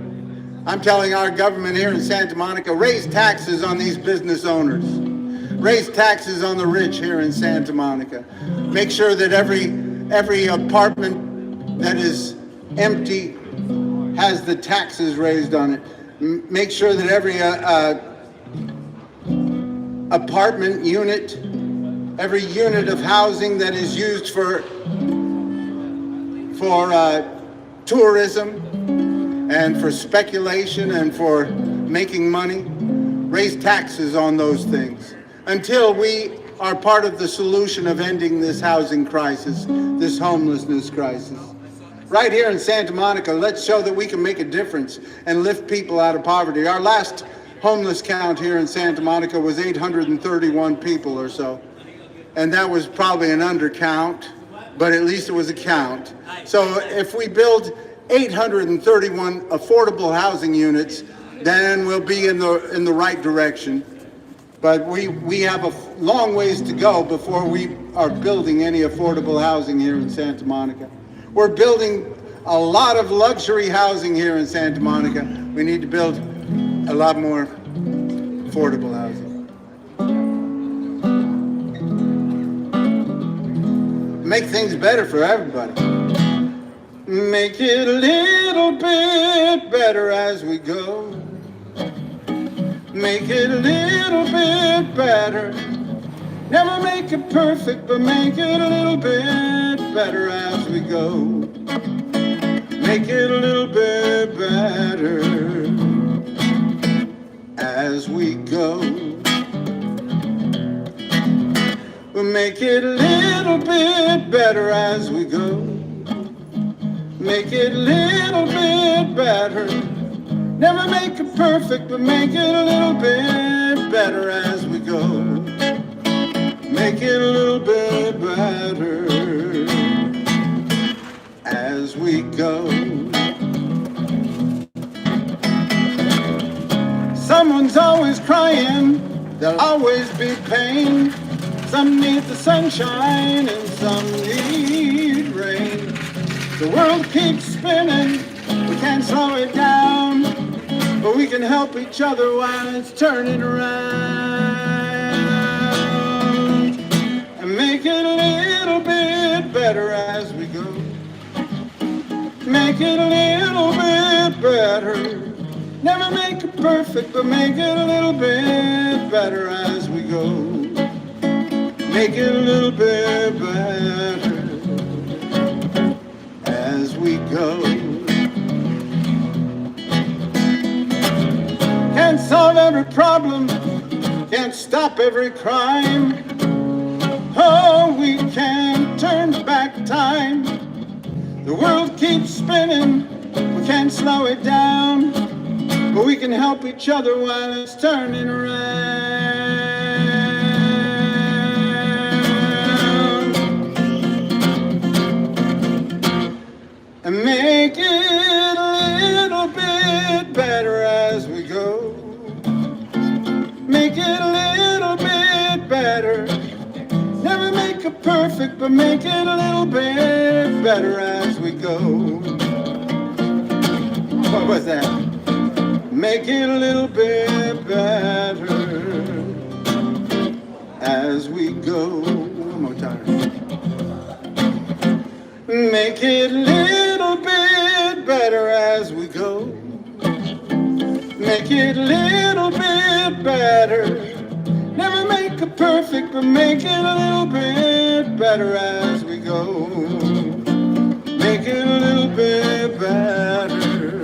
I'm telling our government here in Santa Monica, raise taxes on these business owners. Raise taxes on the rich here in Santa Monica. Make sure that every apartment that is empty has the taxes raised on it. Make sure that every apartment unit, every unit of housing that is used for tourism and for speculation and for making money, raise taxes on those things until we are part of the solution of ending this housing crisis, this homelessness crisis. Right here in Santa Monica, let's show that we can make a difference and lift people out of poverty. Our last homeless count here in Santa Monica was 831 people or so. And that was probably an undercount, but at least it was a count. So if we build 831 affordable housing units, then we'll be in the right direction. But we have a long ways to go before we are building any affordable housing here in Santa Monica. We're building a lot of luxury housing here in Santa Monica. We need to build a lot more affordable housing. Make things better for everybody. Make it a little bit better as we go. Make it a little bit better. Never make it perfect, but make it a little bit better as we go. Make it a little bit better as we go. We'll make it a little bit better as we go. Make it a little bit better. Never make it perfect, but make it a little bit better as we go. Make it a little bit better as we go. Someone's always crying, there'll always be pain. Some need the sunshine and some need rain. The world keeps spinning, we can't slow it down, but we can help each other while it's turning around. And make it a little bit better as we go. Make it a little bit better. Never make it perfect, but make it a little bit better as we go. Make it a little bit better as we go. Can't solve every problem, can't stop every crime. Oh, we can't turn back time. The world keeps spinning, we can't slow it down, but we can help each other while it's turning around. And make it a little bit better as we go. Make it a little bit better. Never make it perfect, but make it a little bit better as we go. What was that? Make it a little bit better as we go. One more time. Make it a little bit better as we go. Make it a little bit better. Never make it perfect, but make it a little bit better as we go. Make it a little bit better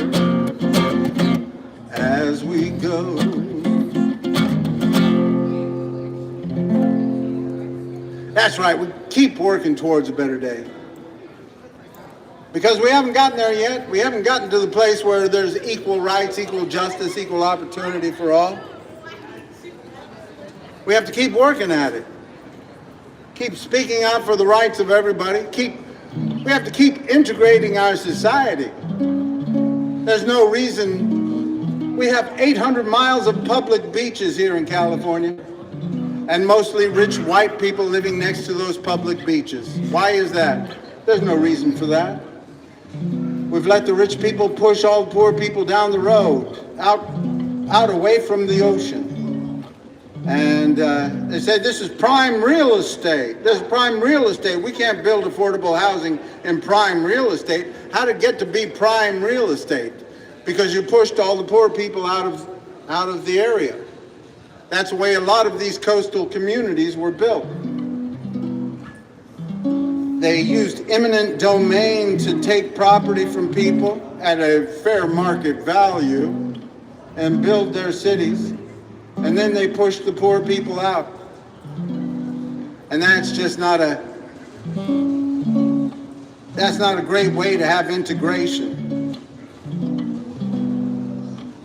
as we go. That's right, we keep working towards a better day. Because we haven't gotten there yet. We haven't gotten to the place where there's equal rights, equal justice, equal opportunity for all. We have to keep working at it. Keep speaking out for the rights of everybody. We have to keep integrating our society. There's no reason. We have 800 miles of public beaches here in California, and mostly rich white people living next to those public beaches. Why is that? There's no reason for that. We've let the rich people push all the poor people down the road, out away from the ocean. And they said, this is prime real estate. This is prime real estate. We can't build affordable housing in prime real estate. How did it get to be prime real estate? Because you pushed all the poor people out of the area. That's the way a lot of these coastal communities were built. They used eminent domain to take property from people at a fair market value and build their cities. And then they pushed the poor people out. And that's not a great way to have integration.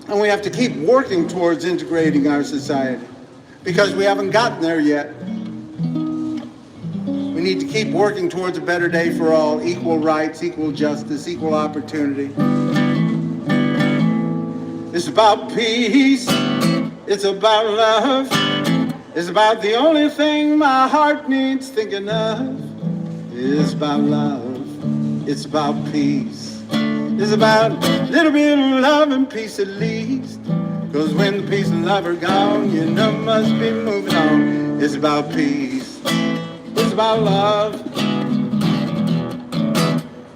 And we have to keep working towards integrating our society because we haven't gotten there yet. We need to keep working towards a better day for all, equal rights, equal justice, equal opportunity. It's about peace. It's about love. It's about the only thing my heart needs thinking of. It's about love. It's about peace. It's about a little bit of love and peace at least. Cause when the peace and love are gone, you know must be moving on. It's about peace. It's about love.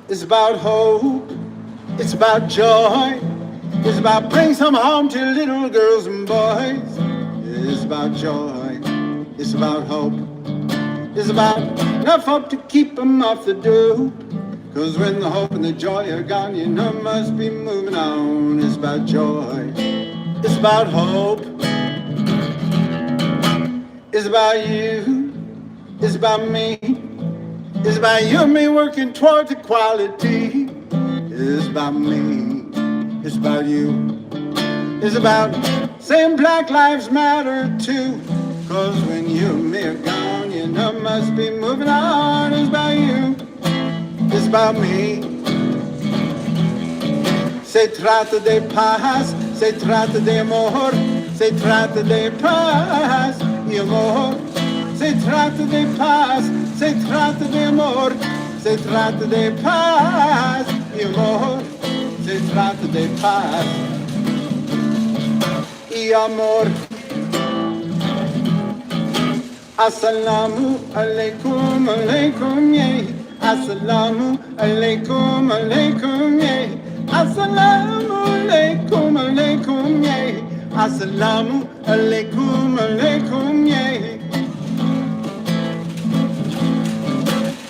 It's about hope. It's about joy. It's about bringing some home to little girls and boys. It's about joy. It's about hope. It's about enough hope to keep them off the dope. Cause when the hope and the joy are gone, you know must be moving on. It's about joy. It's about hope. It's about you. It's about me. It's about you and me working towards equality. It's about me. It's about you. It's about saying Black Lives Matter too. Cause when you and me are gone, you know must be moving on. It's about you. It's about me. Se trata de paz, se trata de amor, se trata de paz y amor. Se trata de paz, se trata de amor, se trata de paz y amor. Se trata de paz y amor. Assalamu alaikum, alaikum, yeah. Assalamu alaikum, alaikum, yeah. Assalamu alaikum, alaikum, yeah. Assalamu alaikum, alaikum, yeah.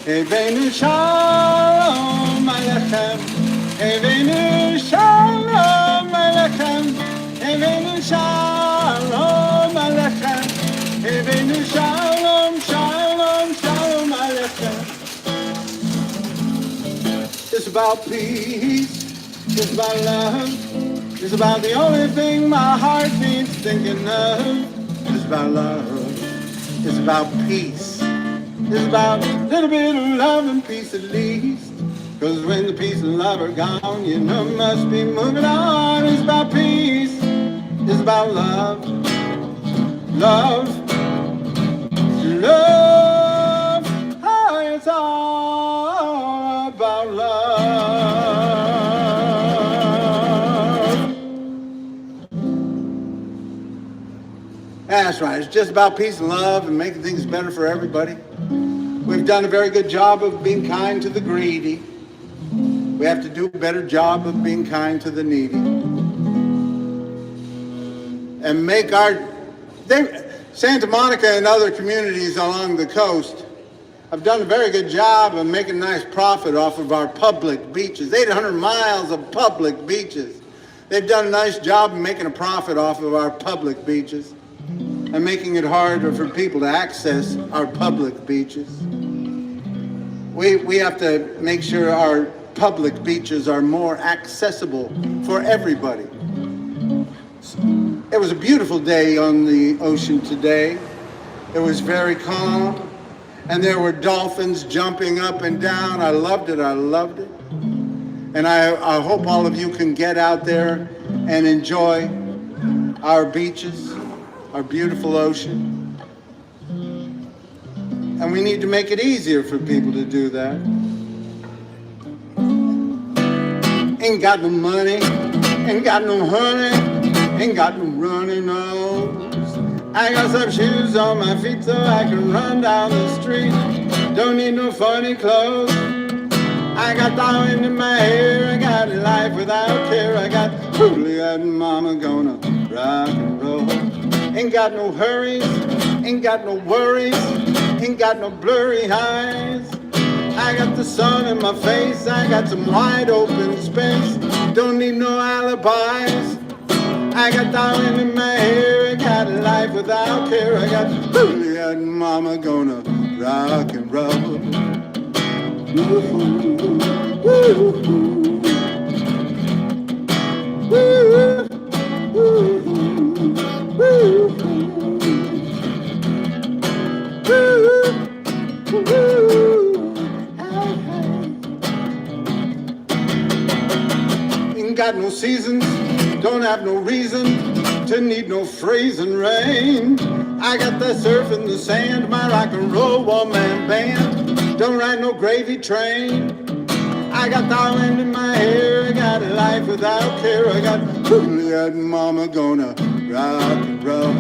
Evenu shalom aleichem. Evenu shalom aleichem. Evenu shalom aleichem. Evenu shalom, shalom, shalom aleichem. It's about peace. It's about love. It's about the only thing my heart needs thinking of. It's about love. It's about peace. It's about a little bit of love and peace at least. Cause when the peace and love are gone, you know must be moving on. It's about peace. It's about love. Love. Love. Oh, it's all about love. That's right. It's just about peace and love and making things better for everybody. We've done a very good job of being kind to the greedy. We have to do a better job of being kind to the needy. And make Santa Monica and other communities along the coast have done a very good job of making a nice profit off of our public beaches. 800 miles of public beaches. They've done a nice job of making a profit off of our public beaches and making it harder for people to access our public beaches. We have to make sure our public beaches are more accessible for everybody. It was a beautiful day on the ocean today. It was very calm, and there were dolphins jumping up and down. I loved it, I loved it. And I hope all of you can get out there and enjoy our beaches, our beautiful ocean. And we need to make it easier for people to do that. Ain't got no money, ain't got no honey, ain't got no runny nose. I got some shoes on my feet so I can run down the street. Don't need no funny clothes. I got diamond in my hair. I got a life without care. I got Juliet and Mama gonna rock and roll. Ain't got no hurries, ain't got no worries, ain't got no blurry eyes. I got the sun in my face. I got some wide open space. Don't need no alibis. I got diamond in my hair, I got a life without care. I got Juliet and Mama gonna rock and roll. Woo-hoo, woo-hoo, woo-hoo, woo-hoo, woo-hoo, woo-hoo, ain't got no seasons. Don't have no reason to need no freezing rain. I got that surf in the sand, my rock and roll one-man band. Don't ride no gravy train. I got diamond in my hair, I got a life without care. I got Juliet and Mama gonna rock and roll.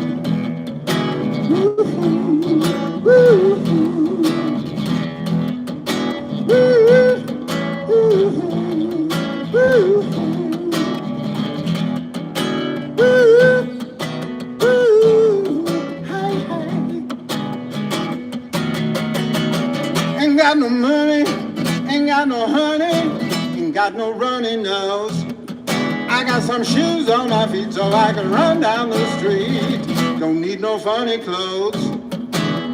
Woo-hoo, woo-hoo, woo-hoo, woo-hoo. Ain't got no money, ain't got no honey, ain't got no runny nose. I got some shoes on my feet so I can run down the street. Don't need no funny clothes.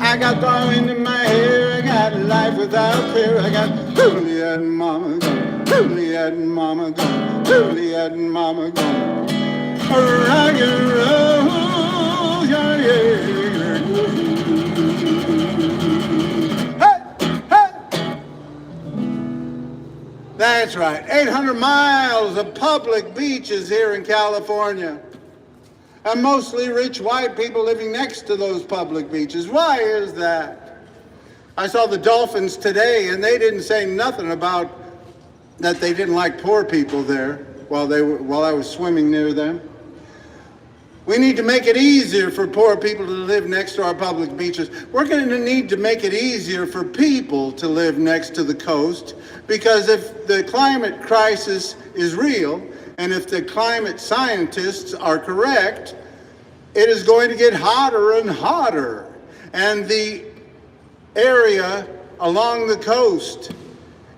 I got diamond in my hair, I got a life without care. I got Juliet and Mama gone, Juliet and Mama gone, Juliet and Mama gone. Rock and roll, yeah, yeah. Hey, hey. That's right, 800 miles of public beaches here in California. And mostly rich white people living next to those public beaches. Why is that? I saw the dolphins today and they didn't say nothing about that they didn't like poor people there while I was swimming near them. We need to make it easier for poor people to live next to our public beaches. We're going to need to make it easier for people to live next to the coast, because if the climate crisis is real, and if the climate scientists are correct, it is going to get hotter and hotter. And the area along the coast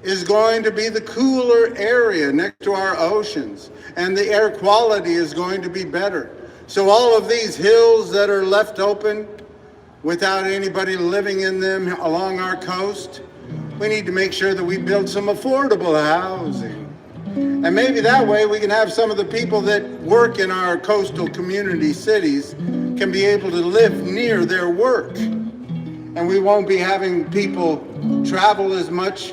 is going to be the cooler area next to our oceans, and the air quality is going to be better. So all of these hills that are left open without anybody living in them along our coast, we need to make sure that we build some affordable housing. And maybe that way we can have some of the people that work in our coastal community cities can be able to live near their work. And we won't be having people travel as much,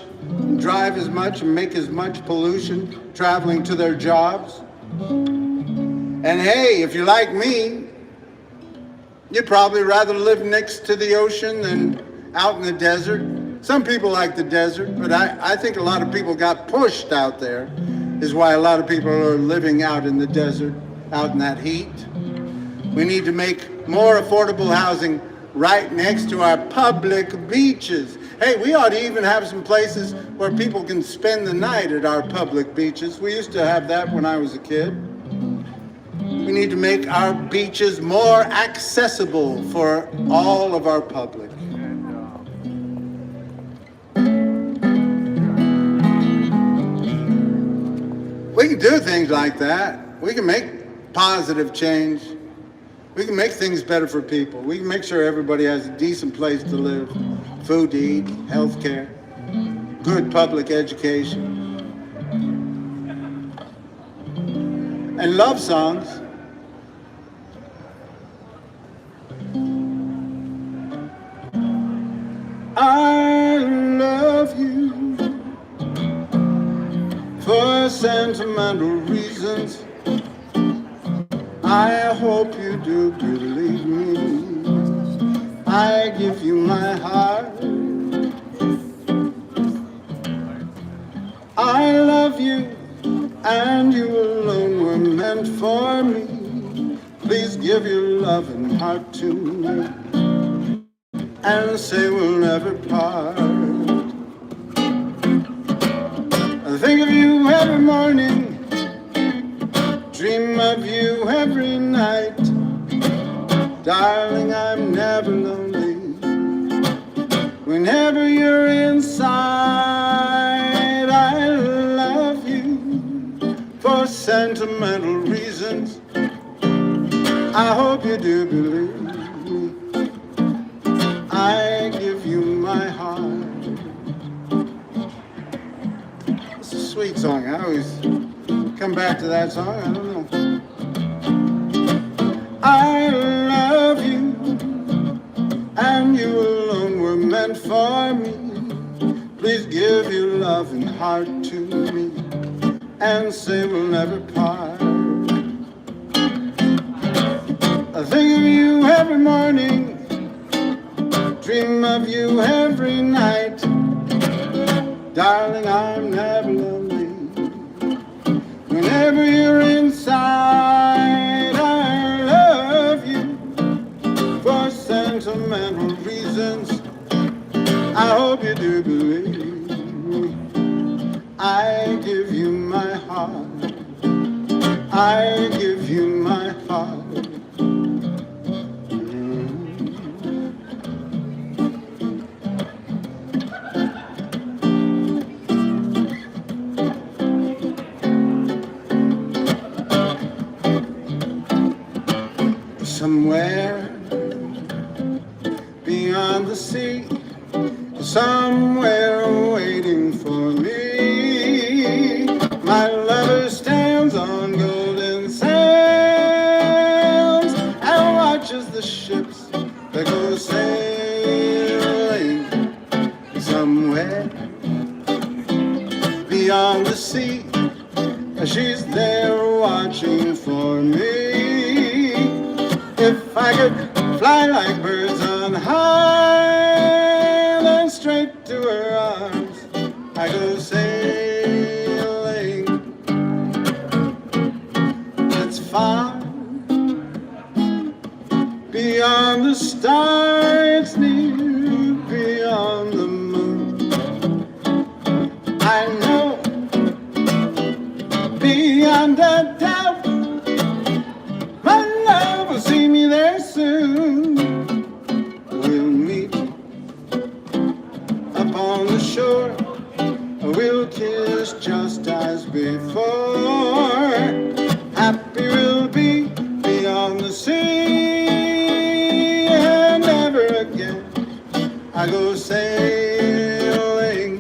drive as much, and make as much pollution traveling to their jobs. And hey, if you're like me, you'd probably rather live next to the ocean than out in the desert. Some people like the desert, but I think a lot of people got pushed out there, is why a lot of people are living out in the desert, out in that heat. We need to make more affordable housing right next to our public beaches. Hey, we ought to even have some places where people can spend the night at our public beaches. We used to have that when I was a kid. We need to make our beaches more accessible for all of our public. We can do things like that. We can make positive change. We can make things better for people. We can make sure everybody has a decent place to live, food to eat, health care, good public education, and love songs. I love you for sentimental reasons. I hope you do believe me. I give you my heart. I love you, and you alone were meant for me. Please give your loving heart to me and say we'll never part. I think of you every morning, dream of you every night. Darling, I'm never lonely whenever you're inside. I love you for sentimental reasons. I hope you do believe me. I give you my heart. It's a sweet song. I always come back to that song. I don't know. I love you, and you alone were meant for me. Please give your loving heart to me and say we'll never part. I think of you every morning, dream of you every night. Darling, I'm never lonely whenever you're inside. I love you for sentimental reasons. I hope you do believe me. I give you my heart. I give you my heart. Somewhere beyond the sea, somewhere waiting for me, my lover stands on golden sands and watches the ships that go sailing. Somewhere beyond the sea, she's there watching for me. If I could fly like birds on high, then straight to her arms I go sailing. It's far beyond the stars, near beyond the moon. I know beyond a doubt my love will see me there soon. We'll meet upon the shore. We'll kiss just as before. Happy we'll be beyond the sea. And never again I go sailing.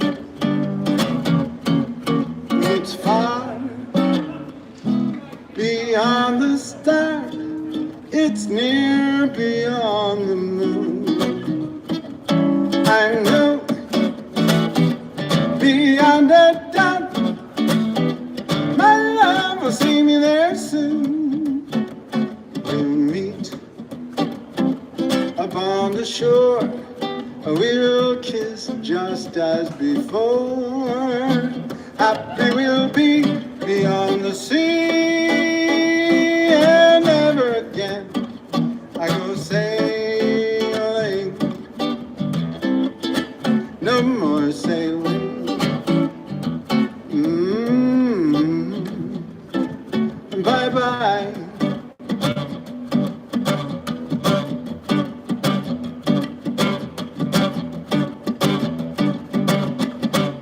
It's far beyond the stars, it's near beyond the moon. I know beyond a doubt my love will see me there soon. We'll meet upon the shore. We'll kiss just as before. Happy we'll be beyond the sea, and never again I go sailing. No more sailing. Bye bye.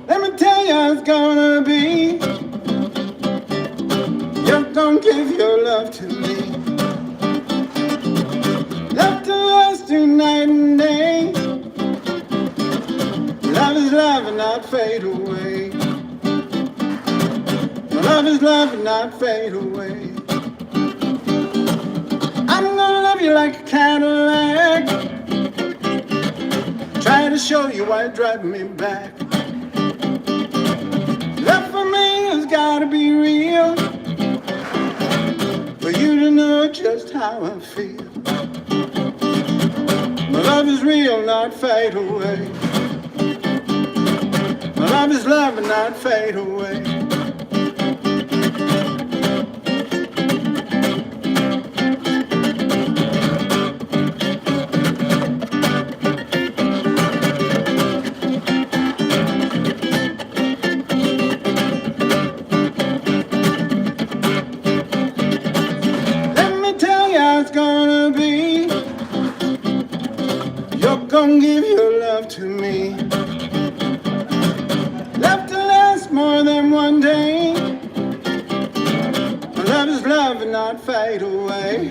Let me tell you how it's gonna be. You don't give your love to me. Love to us through night and day. Love is love and not fade away. Love is love and not fade away. I'm gonna love you like a Cadillac. Try to show you why it drives me back. Love for me has gotta be real, for you to know just how I feel. My love is real, not fade away. My love is love and not fade away. gonna be, you're gonna give your love to me. Love to last more than one day. My love is love and not fade away.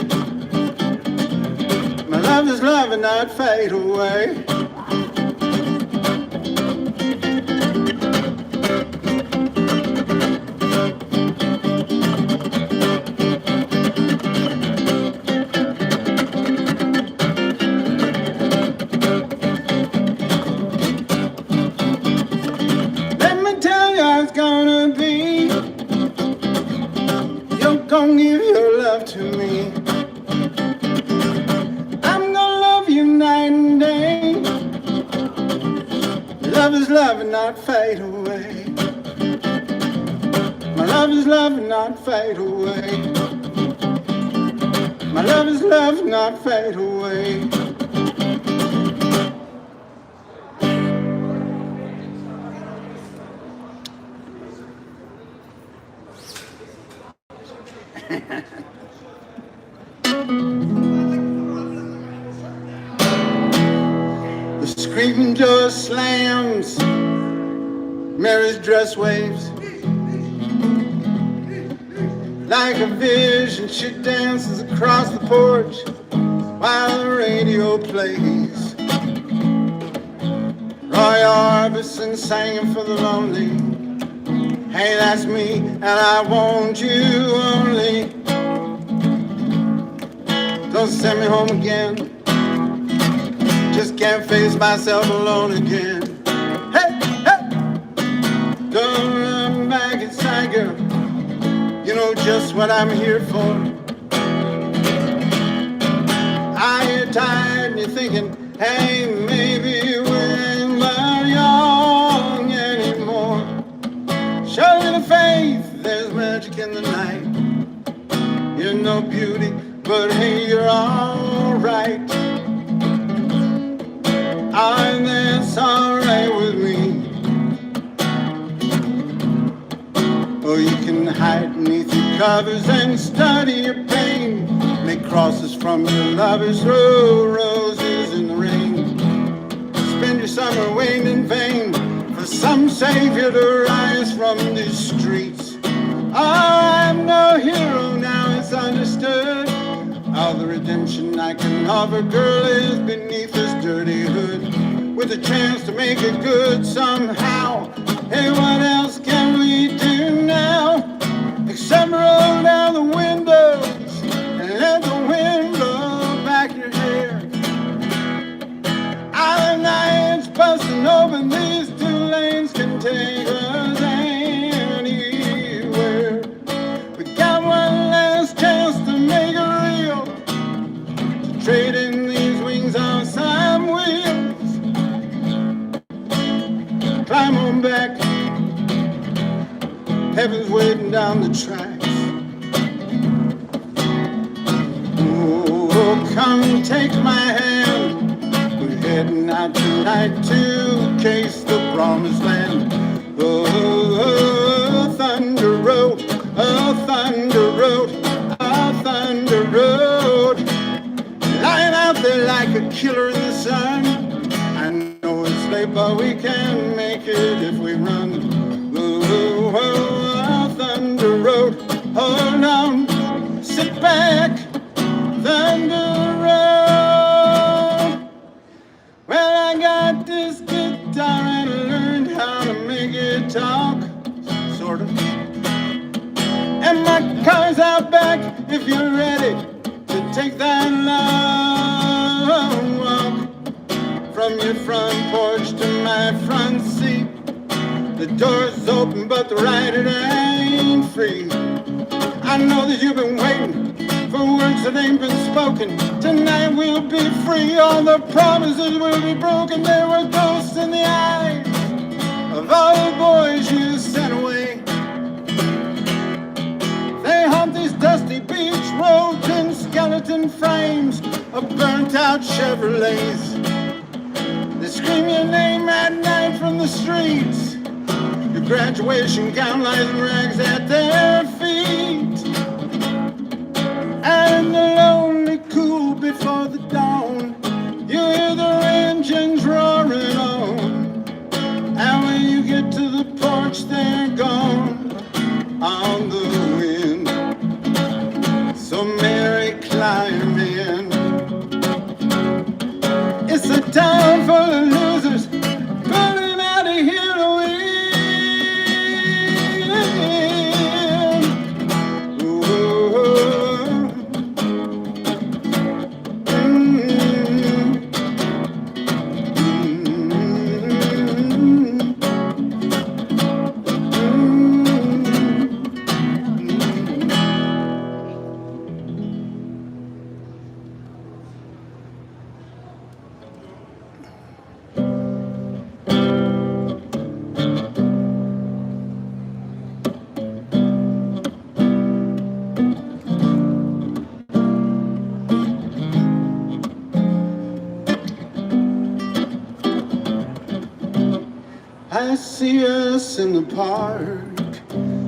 My love is love and not fade away. Gonna give your love to me. I'm gonna love you night and day. Love is love and not fade away. My love is love and not fade away. My love is love and not fade away. The screaming door slams, Mary's dress waves. Like a vision, she dances across the porch while the radio plays. Roy Orbison singing for the lonely. Hey, that's me, and I want you only. Don't send me home again. Just can't face myself alone again. Hey, hey! Don't run back inside, girl. You know just what I'm here for. Are you tired and you're thinking, hey, maybe we ain't that young anymore? Show me the faith, there's magic in the night. You're no beauty, but hey, you're alright. And that's alright with me. Or you can hide beneath your covers and study your pain. Make crosses from your lovers, throw roses in the rain. Spend your summer waiting in vain for some savior to rise from these streets. Oh, I'm no hero, now it's understood. All the redemption I can offer, girl, is beneath this dirty hood. With a chance to make it good somehow. Hey, what else can we do now? Except roll down the windows and let the wind blow back your hair. Island nights busting open, these two lanes can take us anywhere. We got one last chance to make it real, to trade in these wings on some wheels. Climb on back, heaven's waiting down the tracks. Oh, come take my hand, we're heading out tonight to case the promised land. Oh, Thunder Road, oh, Thunder Road, oh, Thunder Road. Lying out there like a killer in the sun. I know it's late, but we can make it if we run. Oh, oh, Thunder Road, hold on, sit back, Thunder Road. Well, I got this guitar and I learned how to make it talk, sort of. And my car's out back if you're ready to take that long walk. From your front porch to my front seat. The door's open, but the ride it ain't free. I know that you've been waiting for words that ain't been spoken. Tonight we'll be free, all the promises will be broken. There were ghosts in the eyes of all the boys you sent away. They haunt these dusty beach roads in skeleton frames of burnt out Chevrolets. They scream your name at night from the streets. Your graduation gown lies in rags at their feet. And the lonely cool before the dawn. You hear their engines roaring on, and when you get to the porch, they're gone on the wind. So Mary, climb in. It's a town full of losers, pulling out of here to win. I see us in the park,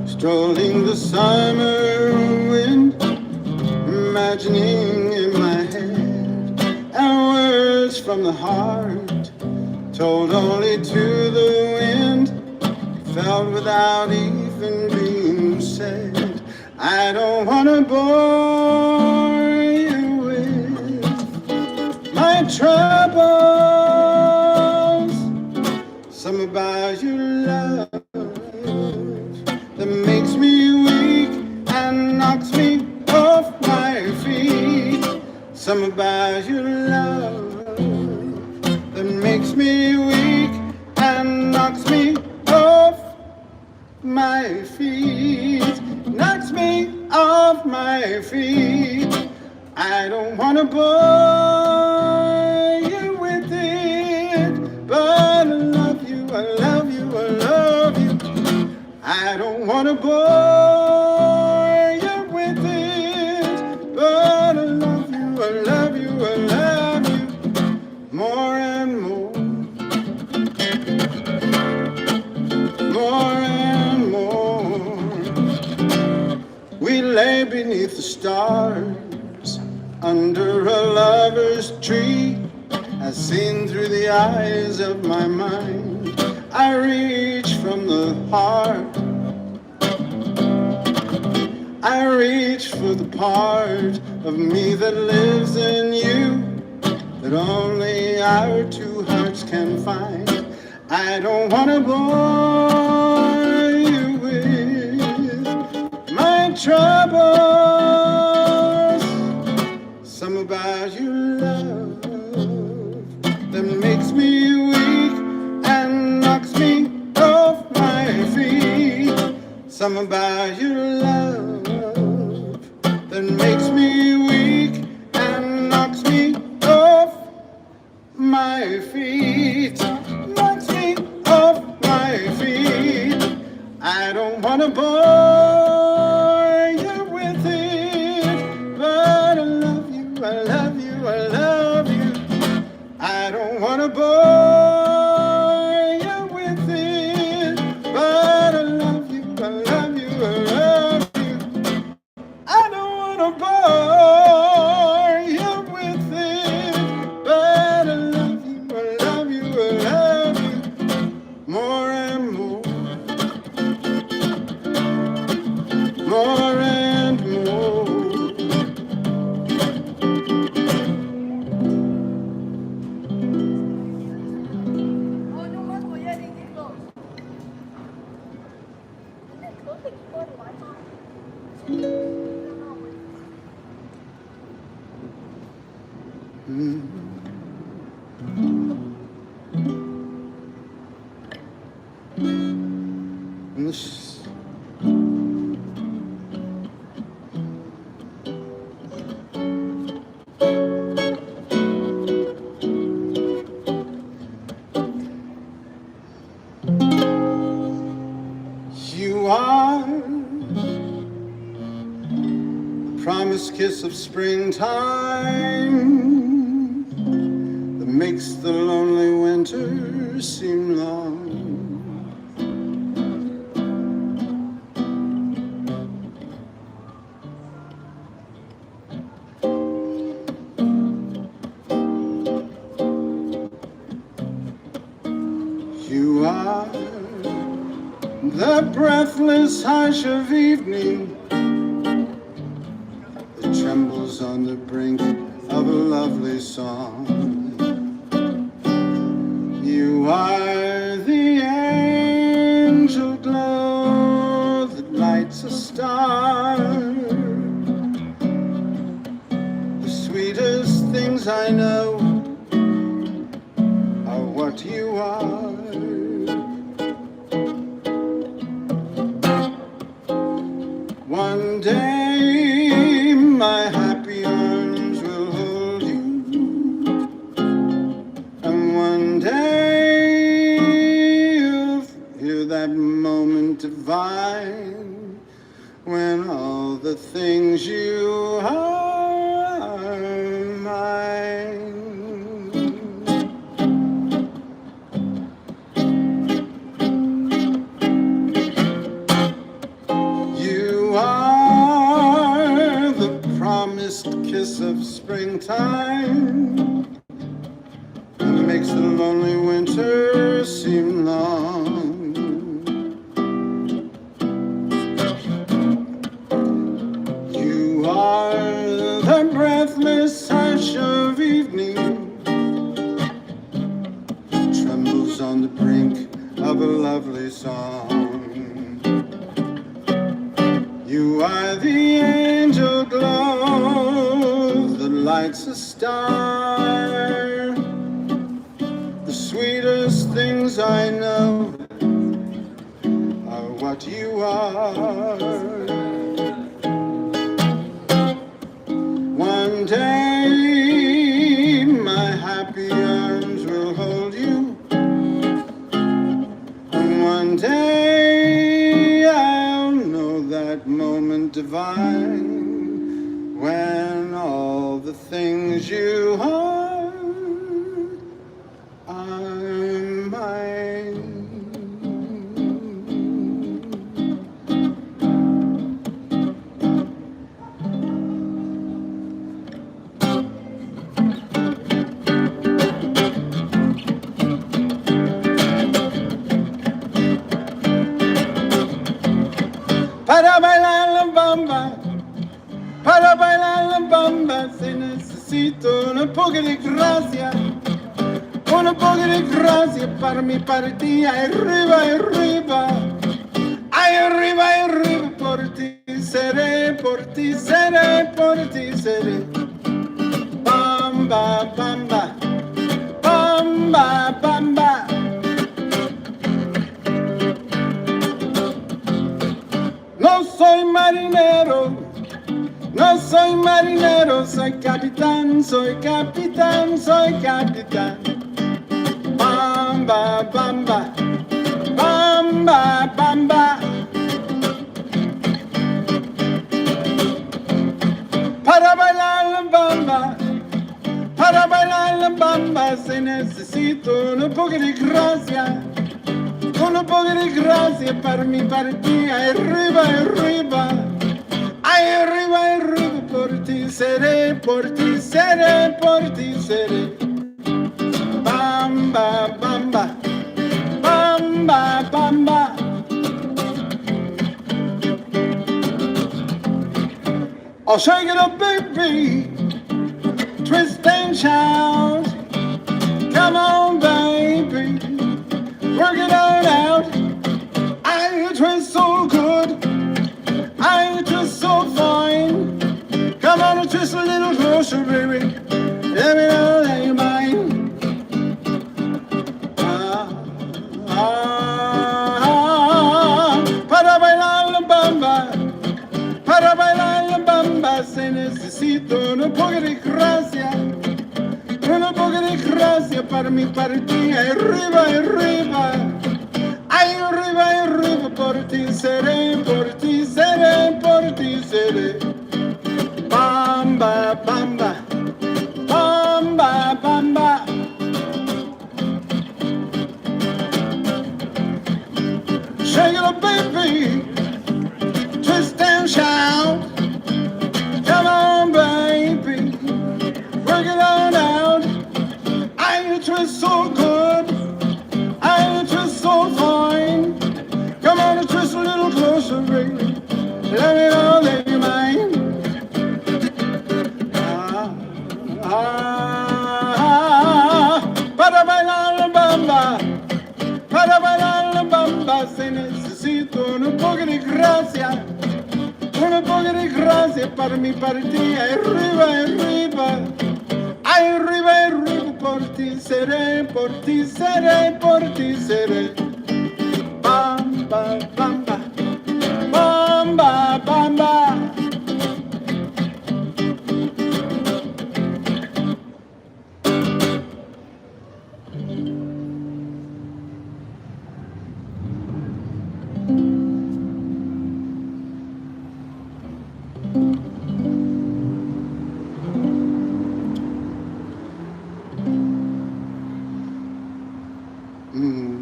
strolling the summer wind, imagining in my head our words from the heart, told only to the wind, felt without even being said. I don't want to bore you with my troubles. Some about your love that makes me weak and knocks me off my feet. Some about your love that makes me weak and knocks me off my feet. Knocks me off my feet. I don't want to bore you with it, but I love you, I love you, I love you. I don't want to bore you with it, but I love you, I love you, I love you more and more. More and more. We lay beneath the stars under a lover's tree, as seen through the eyes of my mind. I reach from the heart, I reach for the part of me that lives in you, that only our two hearts can find. I don't want to bore you with my troubles. Some about your love that makes me weak and knocks me off my feet. Some about your love that makes me weak and knocks me off my feet. Knocks me off my feet. I don't want to bore you with it, but I love you, I love you, I love you. I don't want to bore you with it, but I love you, I love you, I love you. I don't want to bore you with it, but I love you, I love you, I love you more and more. More and more. And this you are the promised kiss of springtime that makes the lonely winter seem long. the breathless hush of evening that trembles on the brink of a lovely song. You are the angel glow that lights a star. The sweetest things I know are what you are. One day my happy arms will hold you, and one day you'll hear that moment divine when all the things you are mine. You are the promised kiss of springtime that makes the lonely winter seem long. You are the breathless hush of evening that trembles on the brink of a lovely song. You are the angel glow that lights a star. The sweetest things I know are what you are. One day my happy arms will hold you, and one day I'll know that moment divine when all the things you are mine. Para bailar la bamba, se necesito un poco de gracia para mi partida, arriba, arriba, ay, arriba, arriba, por ti seré, por ti seré, por ti seré. Bamba, bamba, bamba, bamba. No soy marinero, no soy marinero, soy capitán, soy capitán, soy capitán. Bamba, bamba, bamba, bamba. Para bailar la bamba, se necesito un poco de gracia. Un poco de gracia para mi partida, arriba, arriba, ay, arriba, arriba, por ti seré, por ti seré, por ti seré. Bamba, bamba, bamba, bamba. Oh, shake it up, baby, twist and shout, come on, baby. Work it on out. I twist so good. I twist so fine. Come on and twist a little closer, baby. Let me know that you're mine. Para bailar la bamba. Para bailar la bamba se necesita un poco de gracia. Un poco de gracia para mi partida, arriba, arriba, ay, arriba, arriba, por ti seré, por ti seré, por ti seré. Bamba, bamba, bamba, bamba. Shake it up, baby, twist and shout. Come on, baby, work it on out. I twist so good, I twist so fine. Come on, un poco di grazia, un poco di grazia per mi partire, arriva, arriva, arriva, portisere, portisere, portisere, bamba, bamba, bamba, bamba.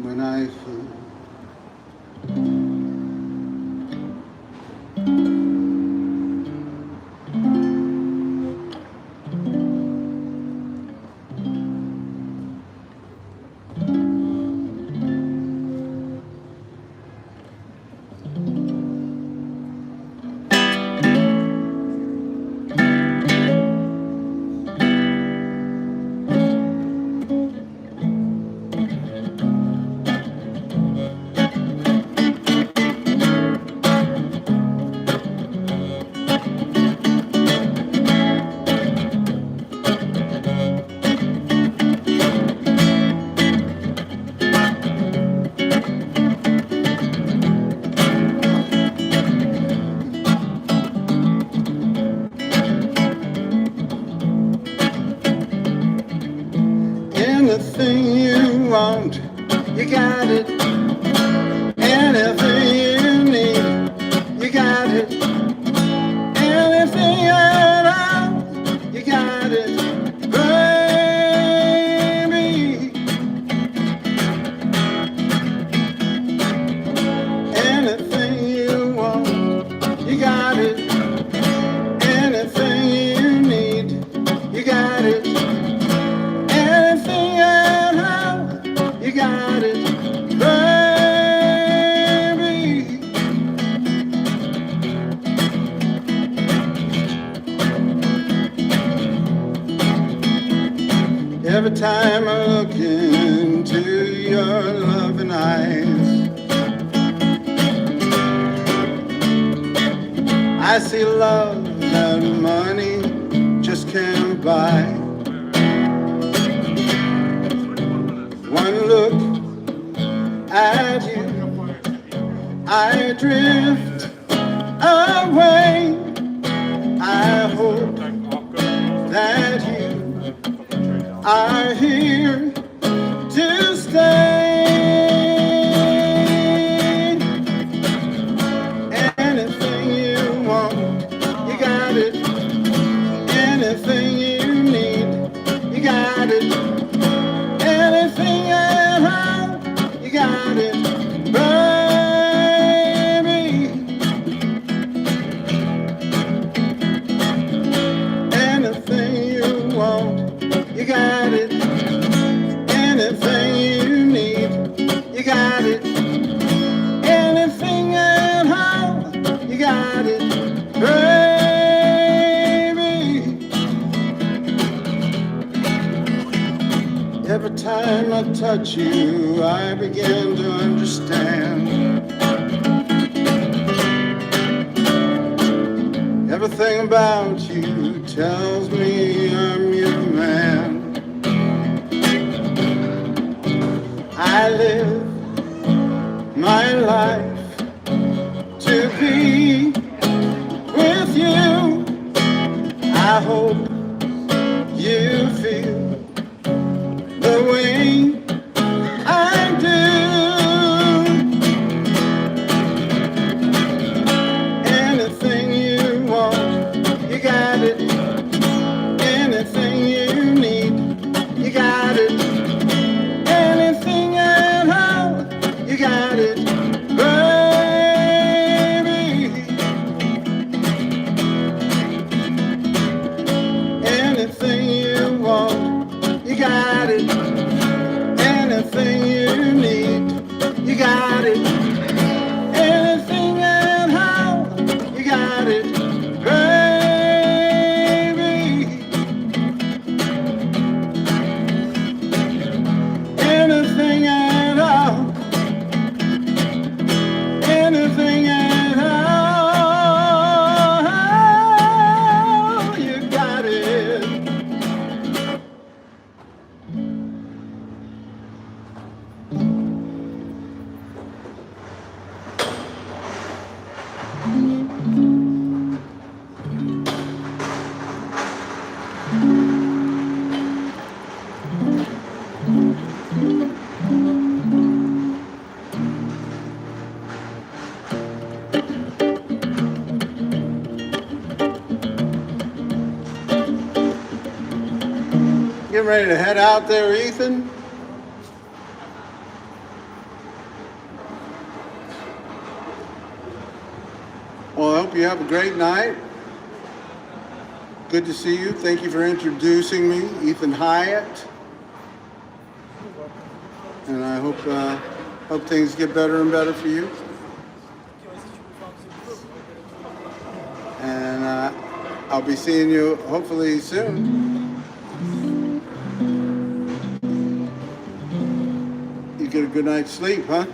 When I feel anything you want, you got it. Anything you need, you got it. Anything at all, you got it, baby. Anything you want, you got it. Anything you need, you got it. Anything at all, you got it, baby. Every time I look into your loving eyes, I see love that money just can't buy. One look at you, I drift away. I hope that you are here to stay. Anything you want, you got it. Anything you need, you got it. Anything at all, you got it, baby. Anything you want, you got it. Anything you need, you got it. Anything at all, you got it, baby. Every time I touch you, I begin to understand. Everything about you tells me I'm your man. I live my life to be with you. I hope you feel the way I do. Anything you want, you got it. Getting ready to head out there, Ethan? Well, I hope you have a great night. Good to see you. Thank you for introducing me, Ethan Hyatt. And I hope things get better and better for you. And I'll be seeing you hopefully soon. You get a good night's sleep, huh?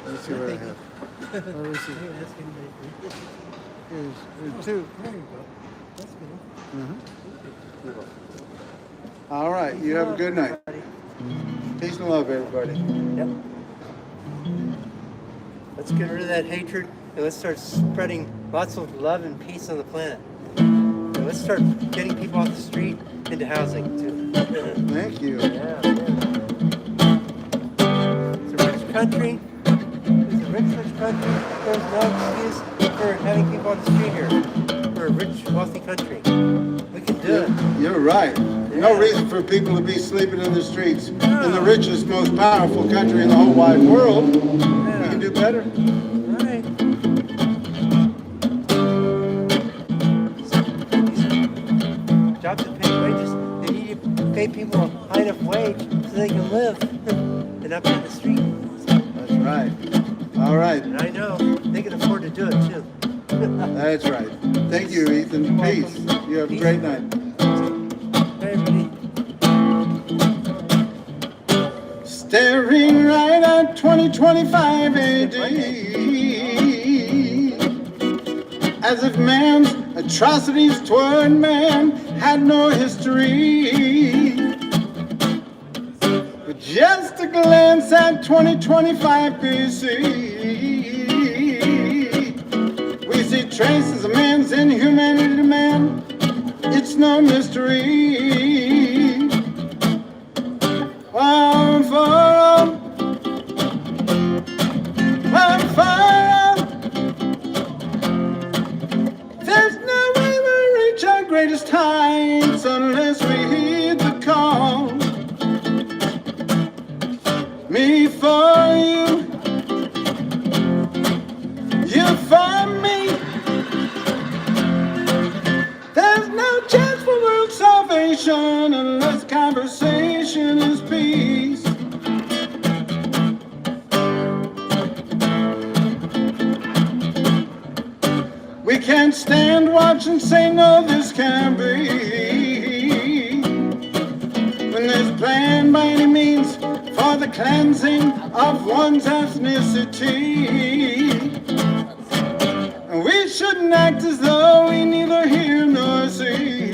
Let's see what I have. Let me see. Here's two. There you go. That's good. All right. You have a good night. Peace and love, everybody. Yep. Let's get rid of that hatred and let's start spreading lots of love and peace on the planet. And let's start getting people off the street into housing too. Thank you. Yeah. It's a rich country. It's a rich country. There's no excuse for having people on the street here. We're a rich, wealthy country. We can do it. You're right. No reason for people to be sleeping in the streets in the richest, most powerful country in the whole wide world. We can do better. Right. Jobs that pay wages, they need to pay people a high enough wage so they can live and not be on the street. That's right. All right. And I know they can afford to do it too. That's right. Thank you, Ethan. Peace. You have a great night. Bye, everybody. Staring right at 2025 AD, as if man's atrocities toward man had no history. But just a glance at 2025 BC, we see traces of man's inhumanity to man. It's no mystery. One for all, one for all. There's no way we'll reach our greatest heights unless we heed the call. Me for you, you for me. There's no chance for world salvation unless conversation is peace. We can't stand, watch, and say no, this can't be. When there's a plan by any means for the cleansing of one's ethnicity. And we shouldn't act as though we neither hear nor see.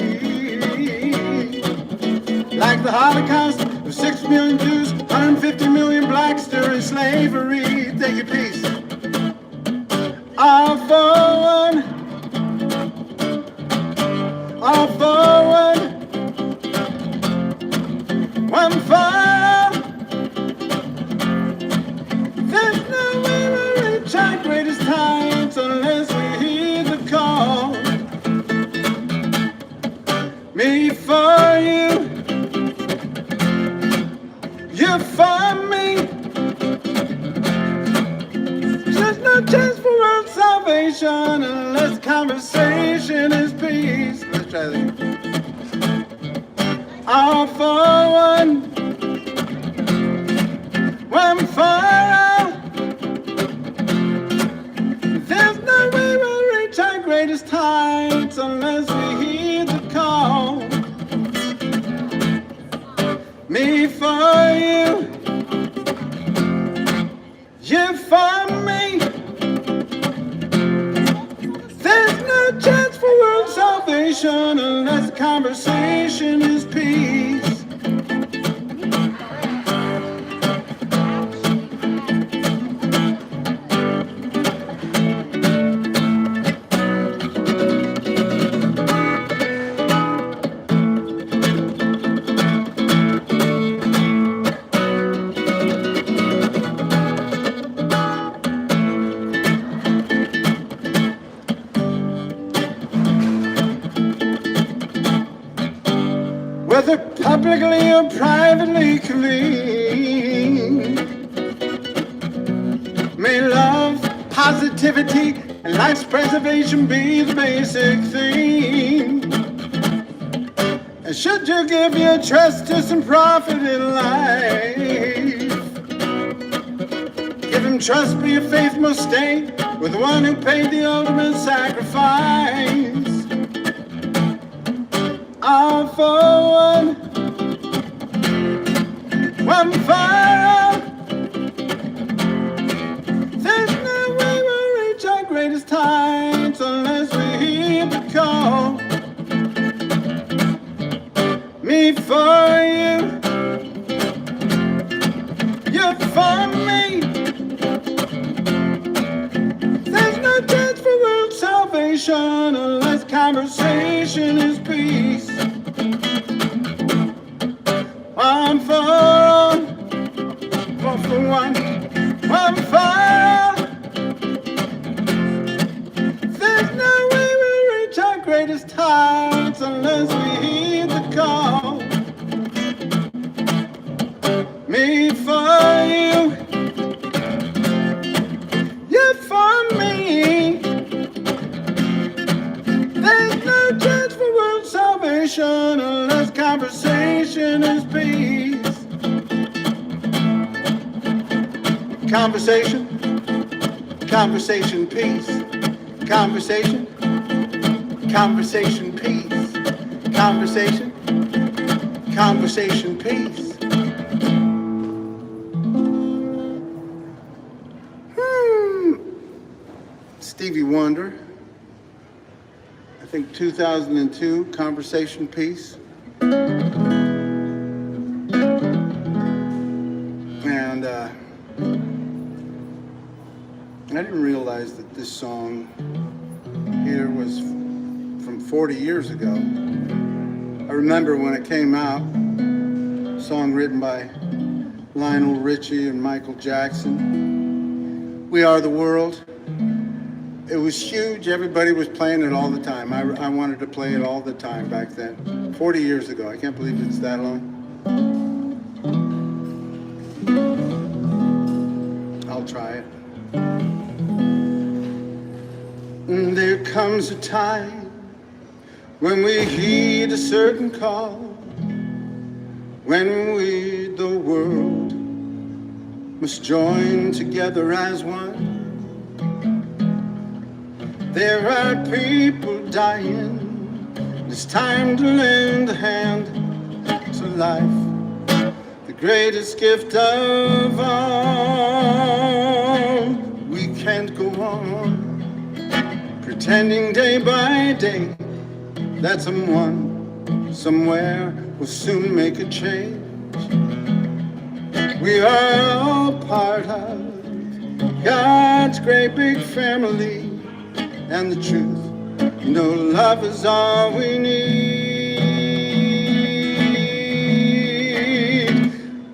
Like the Holocaust of 6 million Jews, 150 million blacks during slavery. Take your peace. All for one. All for one. One for all. There's no way we'll reach our greatest heights unless we heed the call. Me for you, you for me. There's no chance for world salvation unless conversation is peace. Let's try that. All for one, one for all. There's no way we'll reach our greatest heights unless we heed the call. Me for you, you for me. There's no chance for world salvation unless conversation is peace. publicly or privately clean. May love, positivity, and life's preservation be the basic theme. And should you give your trust to some prophet in life, give him trust, but your faith must stay with the one who paid the ultimate sacrifice. All for one fire. There's no way we'll reach our greatest heights unless we hear the call. Me for you, you for me. There's no chance for world salvation unless conversation is peace. One for all, one for one for all. There's no way we'll reach our greatest heights unless we heed the call. Me for you, you for me. There's no chance for world salvation unless conversation is peace. Conversation, conversation, peace. Conversation, conversation, peace. Conversation, conversation, peace. Stevie Wonder, I think 2002, Conversation Piece. And I didn't realize that this song here was from 40 years ago. I remember when it came out, a song written by Lionel Richie and Michael Jackson. We Are the World. It was huge. Everybody was playing it all the time. I wanted to play it all the time back then. 40 years ago. I can't believe it's that long. I'll try it. And there comes a time when we heed a certain call, when we, the world, must join together as one. There are people dying. It's time to lend a hand to life, the greatest gift of all. We can't go on pretending day by day that someone somewhere will soon make a change. We are all part of God's great big family. And the truth, you know, love is all we need.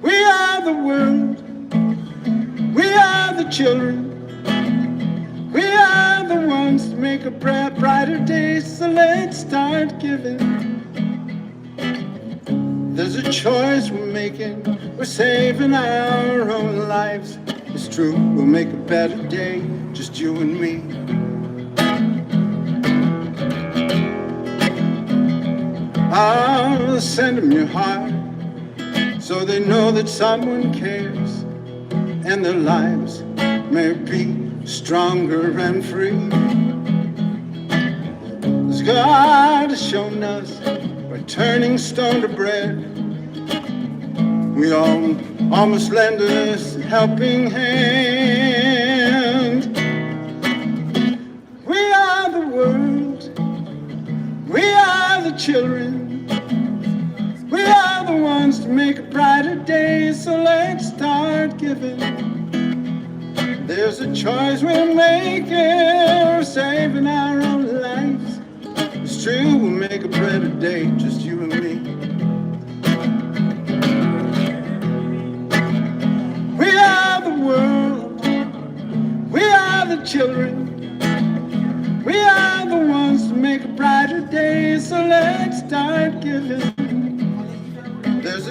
We are the world. We are the children. We are the ones to make a brighter day. So let's start giving. There's a choice we're making. We're saving our own lives. It's true, we'll make a better day. Just you and me. I'll send them your heart so they know that someone cares and their lives may be stronger and free. As God has shown us by turning stone to bread, we all must lend us a helping hand. We are the world. We are the children. We are the ones to make a brighter day, so let's start giving. There's a choice we're making, we're saving our own lives. It's true, we'll make a better day, just you and me. We are the world, we are the children. We are the ones to make a brighter day, so let's start giving.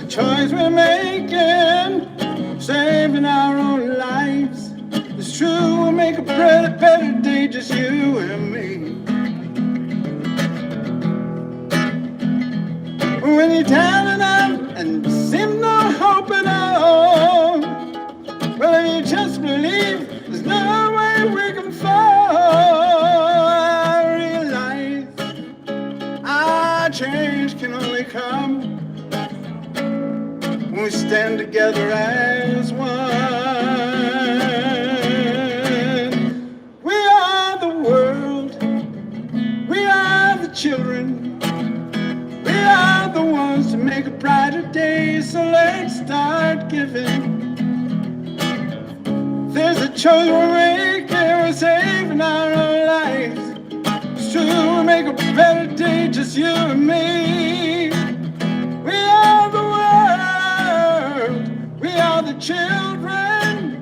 a choice we're making, saving our own lives. It's true, we'll make a better day, just you and me. When you're down and out and seem no hope at all, well, if you just believe, there's no way we can fall. I realize our change can only come when we stand together as one. We are the world, we are the children, we are the ones to make a brighter day, so let's start giving. There's a choice we're making, we're saving our own lives. It's true, we'll make a better day, just you and me. We are the world, we are the children,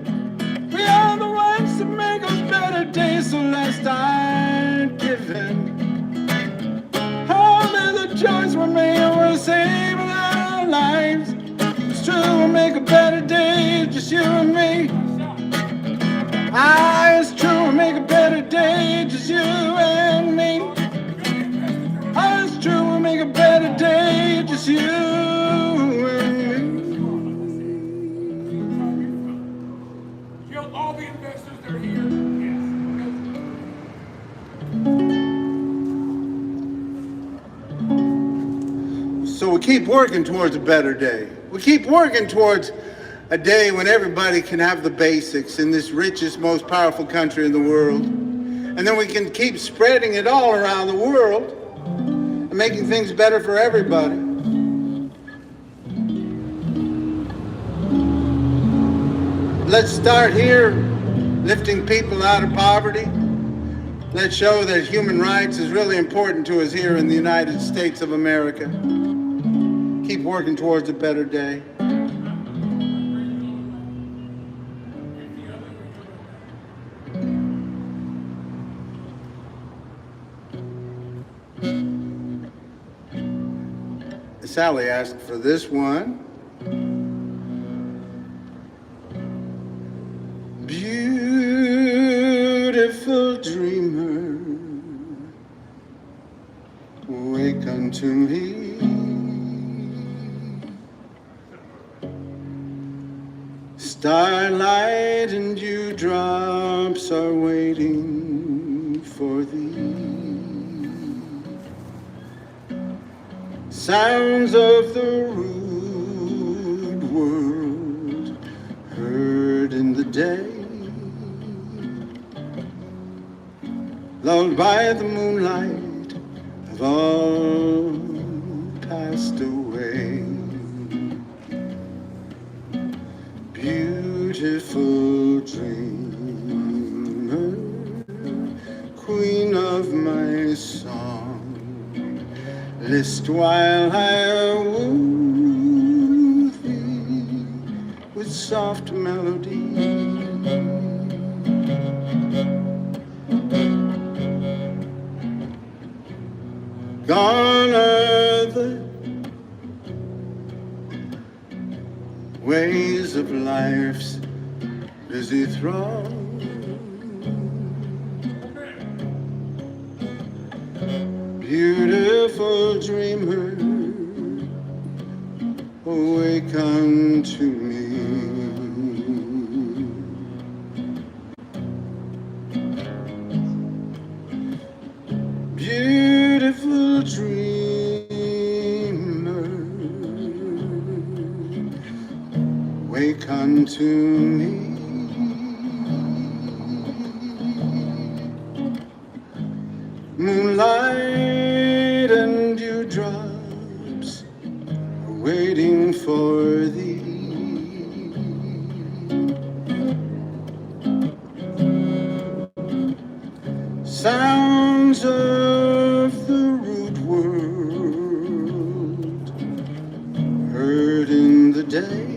we are the ones to make a better day, so let's start giving. The choice we're making, we're saving our lives. It's true, we'll make a better day, just you and me. Ah, it's true, we'll make a better day, just you and me. Ah, it's true, we'll make a better day, just you and me. All the investors that are here. So we keep working towards a better day. We keep working towards a day when everybody can have the basics in this richest, most powerful country in the world. And then we can keep spreading it all around the world and making things better for everybody. Let's start here, lifting people out of poverty. Let's show that human rights is really important to us here in the United States of America. Keep working towards a better day. Sally asked for this one. Beautiful dreamer, wake unto me. Starlight and dewdrops are waiting for thee. Sounds of the rude world heard in the day, lulled by the moonlight, have all passed away. Beautiful dreamer, queen of my song, list while I woo thee with soft melody. Gone are the ways of life's busy throng. Beautiful dreamer, awake unto me. Beautiful dreamer, wake unto me. Moonlight and dewdrops are waiting for thee. Sounds of the rude world heard in the day,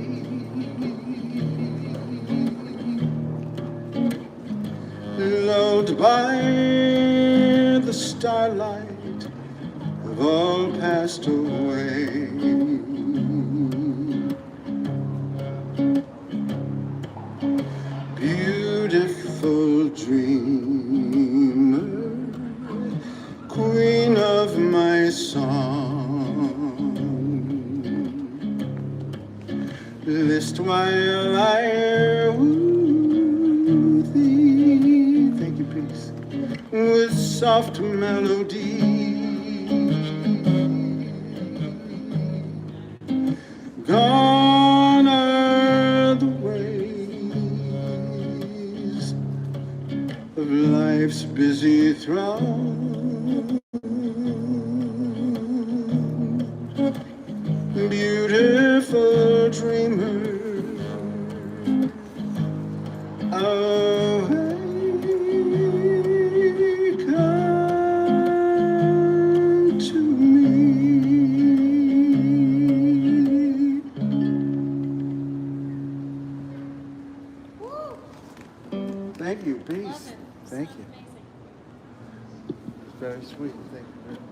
lulled by the starlight, have all passed away. while I woo thee. Thank you, peace. With soft melody. Gone are the ways of life's busy throng. Beautiful dreamer, awaken to me. Thank you, peace. Thank you. It's very sweet. Thank you very much.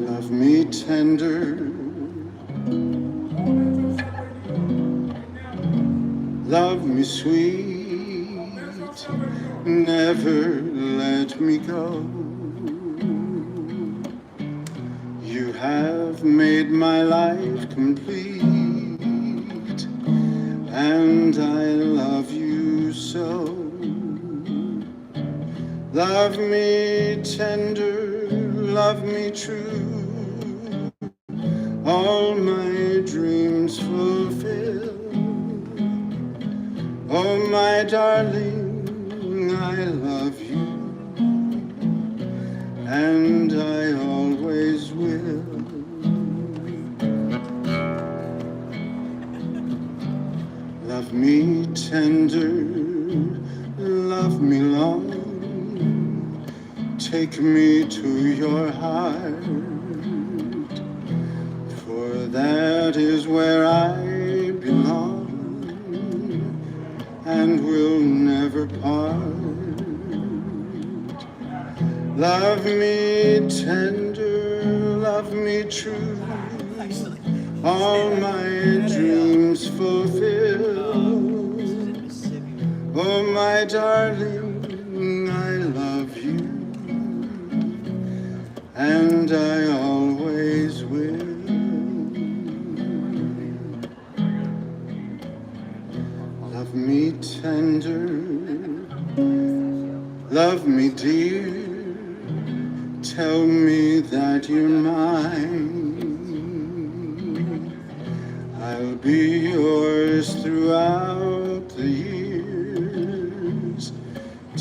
Love me tender, love me sweet, never let me go. You have made my life complete, and I love you so. Love me tender, love me true, all my dreams fulfill. Oh, my darling, I love you, and I always will. Love me tender, love me long, take me to your heart, for that is where I belong and will never part. Love me tender, love me true, all my dreams fulfill. Oh, my darling, I love you, and I always will. Love me tender, love me dear, tell me that you're mine. I'll be yours throughout the years,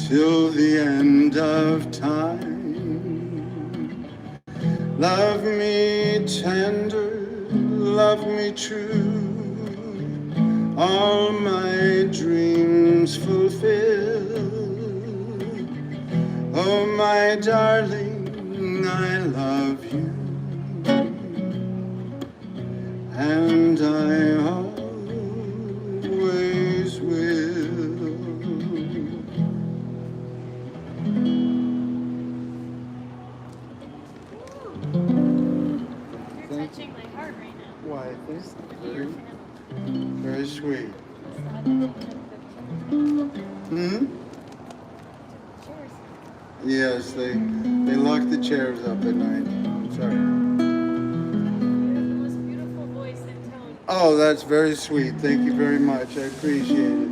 till the end of time. Love me tender, love me true, all my dreams fulfill. Oh, my darling, I love you, and I always will. You're touching my heart right now. Why, this very, very sweet. Hmm? Cheers. Yes, they lock the chairs up at night. Sorry. You have the most beautiful voice and tone. Oh, that's very sweet. Thank you very much. I appreciate it.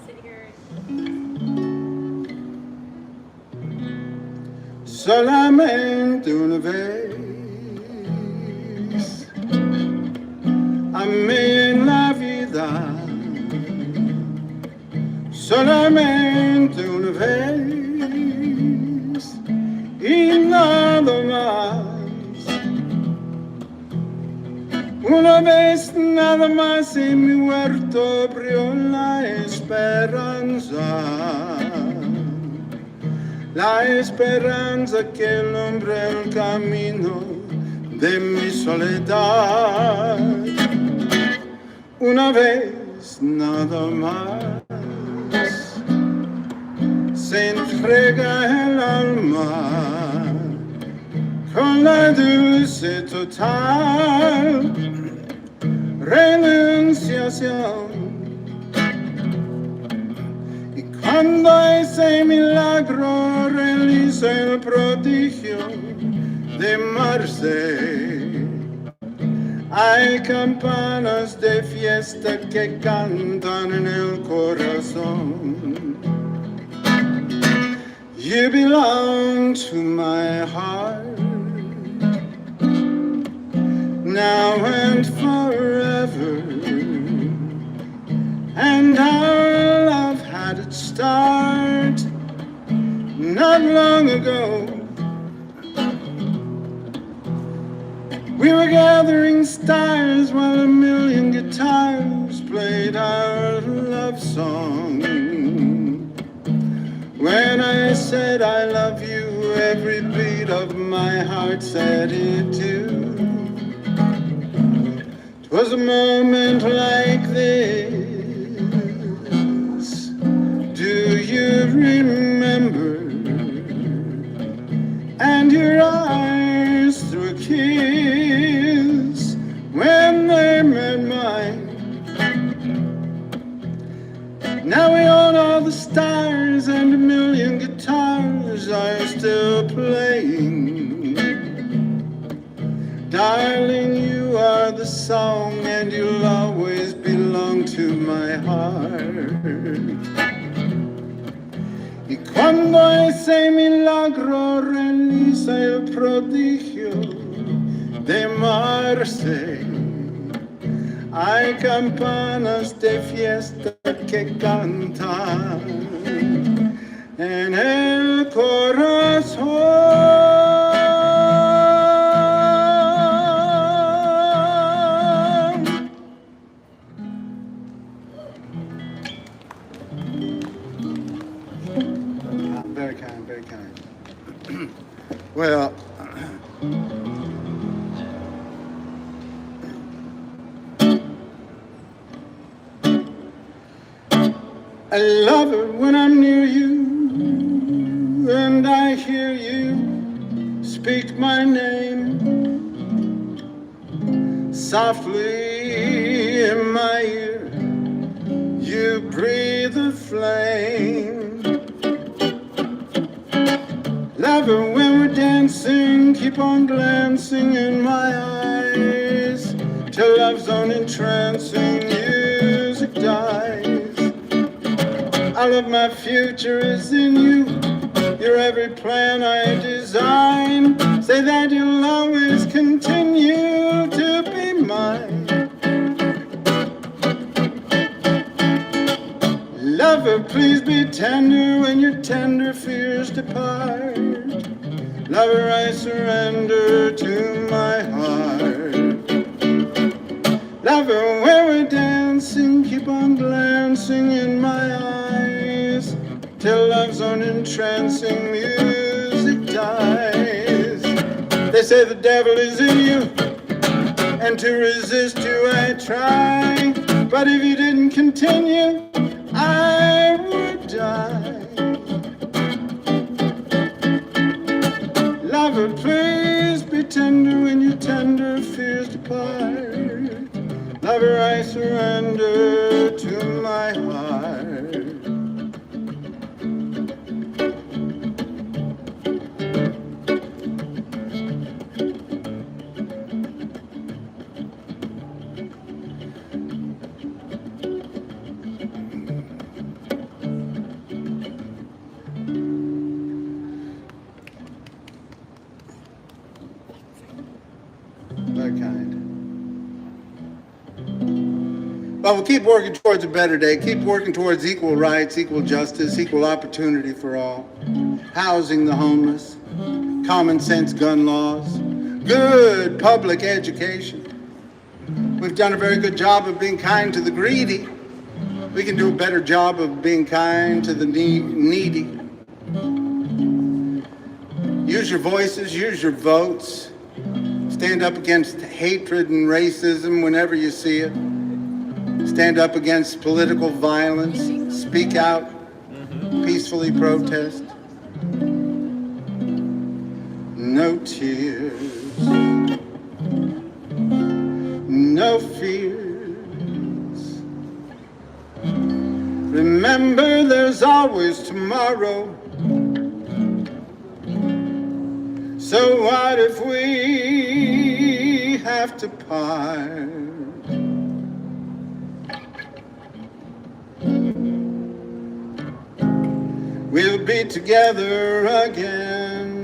Sit here. Solamente una vez amé en la vida. Solamente una vez y nada más. Una vez nada más en mi huerto abrió la esperanza. La esperanza que alumbra el camino de mi soledad. Una vez nada más. frega el alma con la dulce total renunciación. Y cuando ese milagro realiza el prodigio de amarse, hay campanas de fiesta que cantan en el corazón. You belong to my heart, now and forever. And our love had its start not long ago. We were gathering stars while a million guitars played our love song. When I said I love you, every beat of my heart said it too. 'Twas a moment like this, do you remember? And your eyes through a kiss when they met mine. Now we all know the stars and a million guitars are still playing. Darling, you are the song and you'll always belong to my heart. Y cuando ese milagro realiza el prodigio de amarse, hay campanas de fiesta que cantan en el corazón. Very kind, very kind. Well, I love it when I'm near you and I hear you speak my name softly in my ear. You breathe a flame. Love it when we're dancing, keep on glancing in my eyes till love's on entrancing music dies. All of my future is in you. You're every plan I design. Say that you'll always continue to be mine. Lover, please be tender when your tender fears depart. Lover, I surrender to my heart. Lover, when we're dancing, keep on glancing in my eyes till love's on entrancing music dies. They say the devil is in you, and to resist you I try. But if you didn't continue, I would die. Lover, please be tender when your tender fears depart. Lover, I surrender to my heart. That kind. But we'll keep working towards a better day, keep working towards equal rights, equal justice, equal opportunity for all, housing the homeless, common sense gun laws, good public education. We've done a very good job of being kind to the greedy. We can do a better job of being kind to the needy. Use your voices, use your votes. Stand up against hatred and racism whenever you see it. Stand up against political violence. Speak out. Peacefully protest. no tears, no fears. Remember, there's always tomorrow. So what if we have to part? We'll be together again.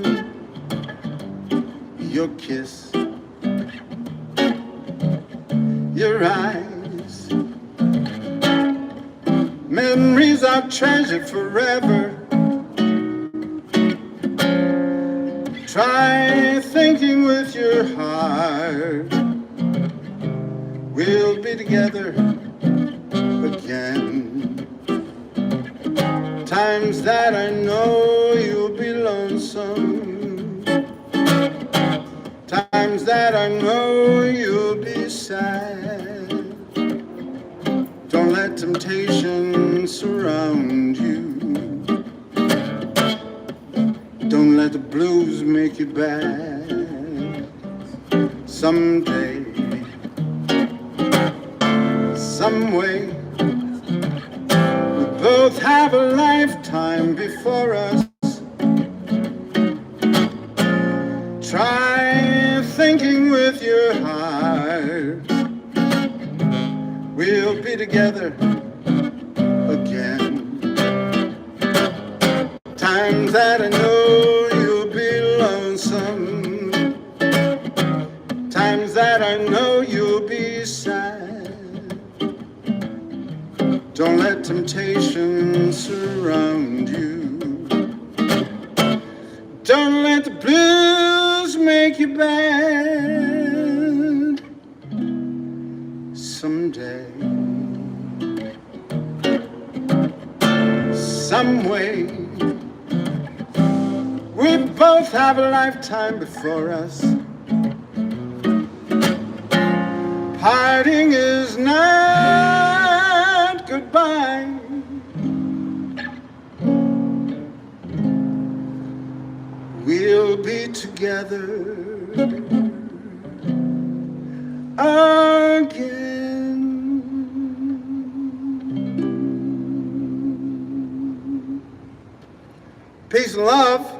Your kiss, your eyes, memories I'll treasure forever. Try thinking with your heart. We'll be together again. Times that I know you'll be lonesome. Times that I know you'll be sad. Don't let temptation surround you. Don't let the blues make you bad. Someday, some way, we both have a lifetime before us. Try thinking with your heart. We'll be together again. Times that I know you'll be lonesome. Times that I know you'll be sad. Don't let temptation surround you. Don't let the blues make you bad. Someday, some way, we both have a lifetime before us. Parting is not goodbye. We'll be together again. Peace and love.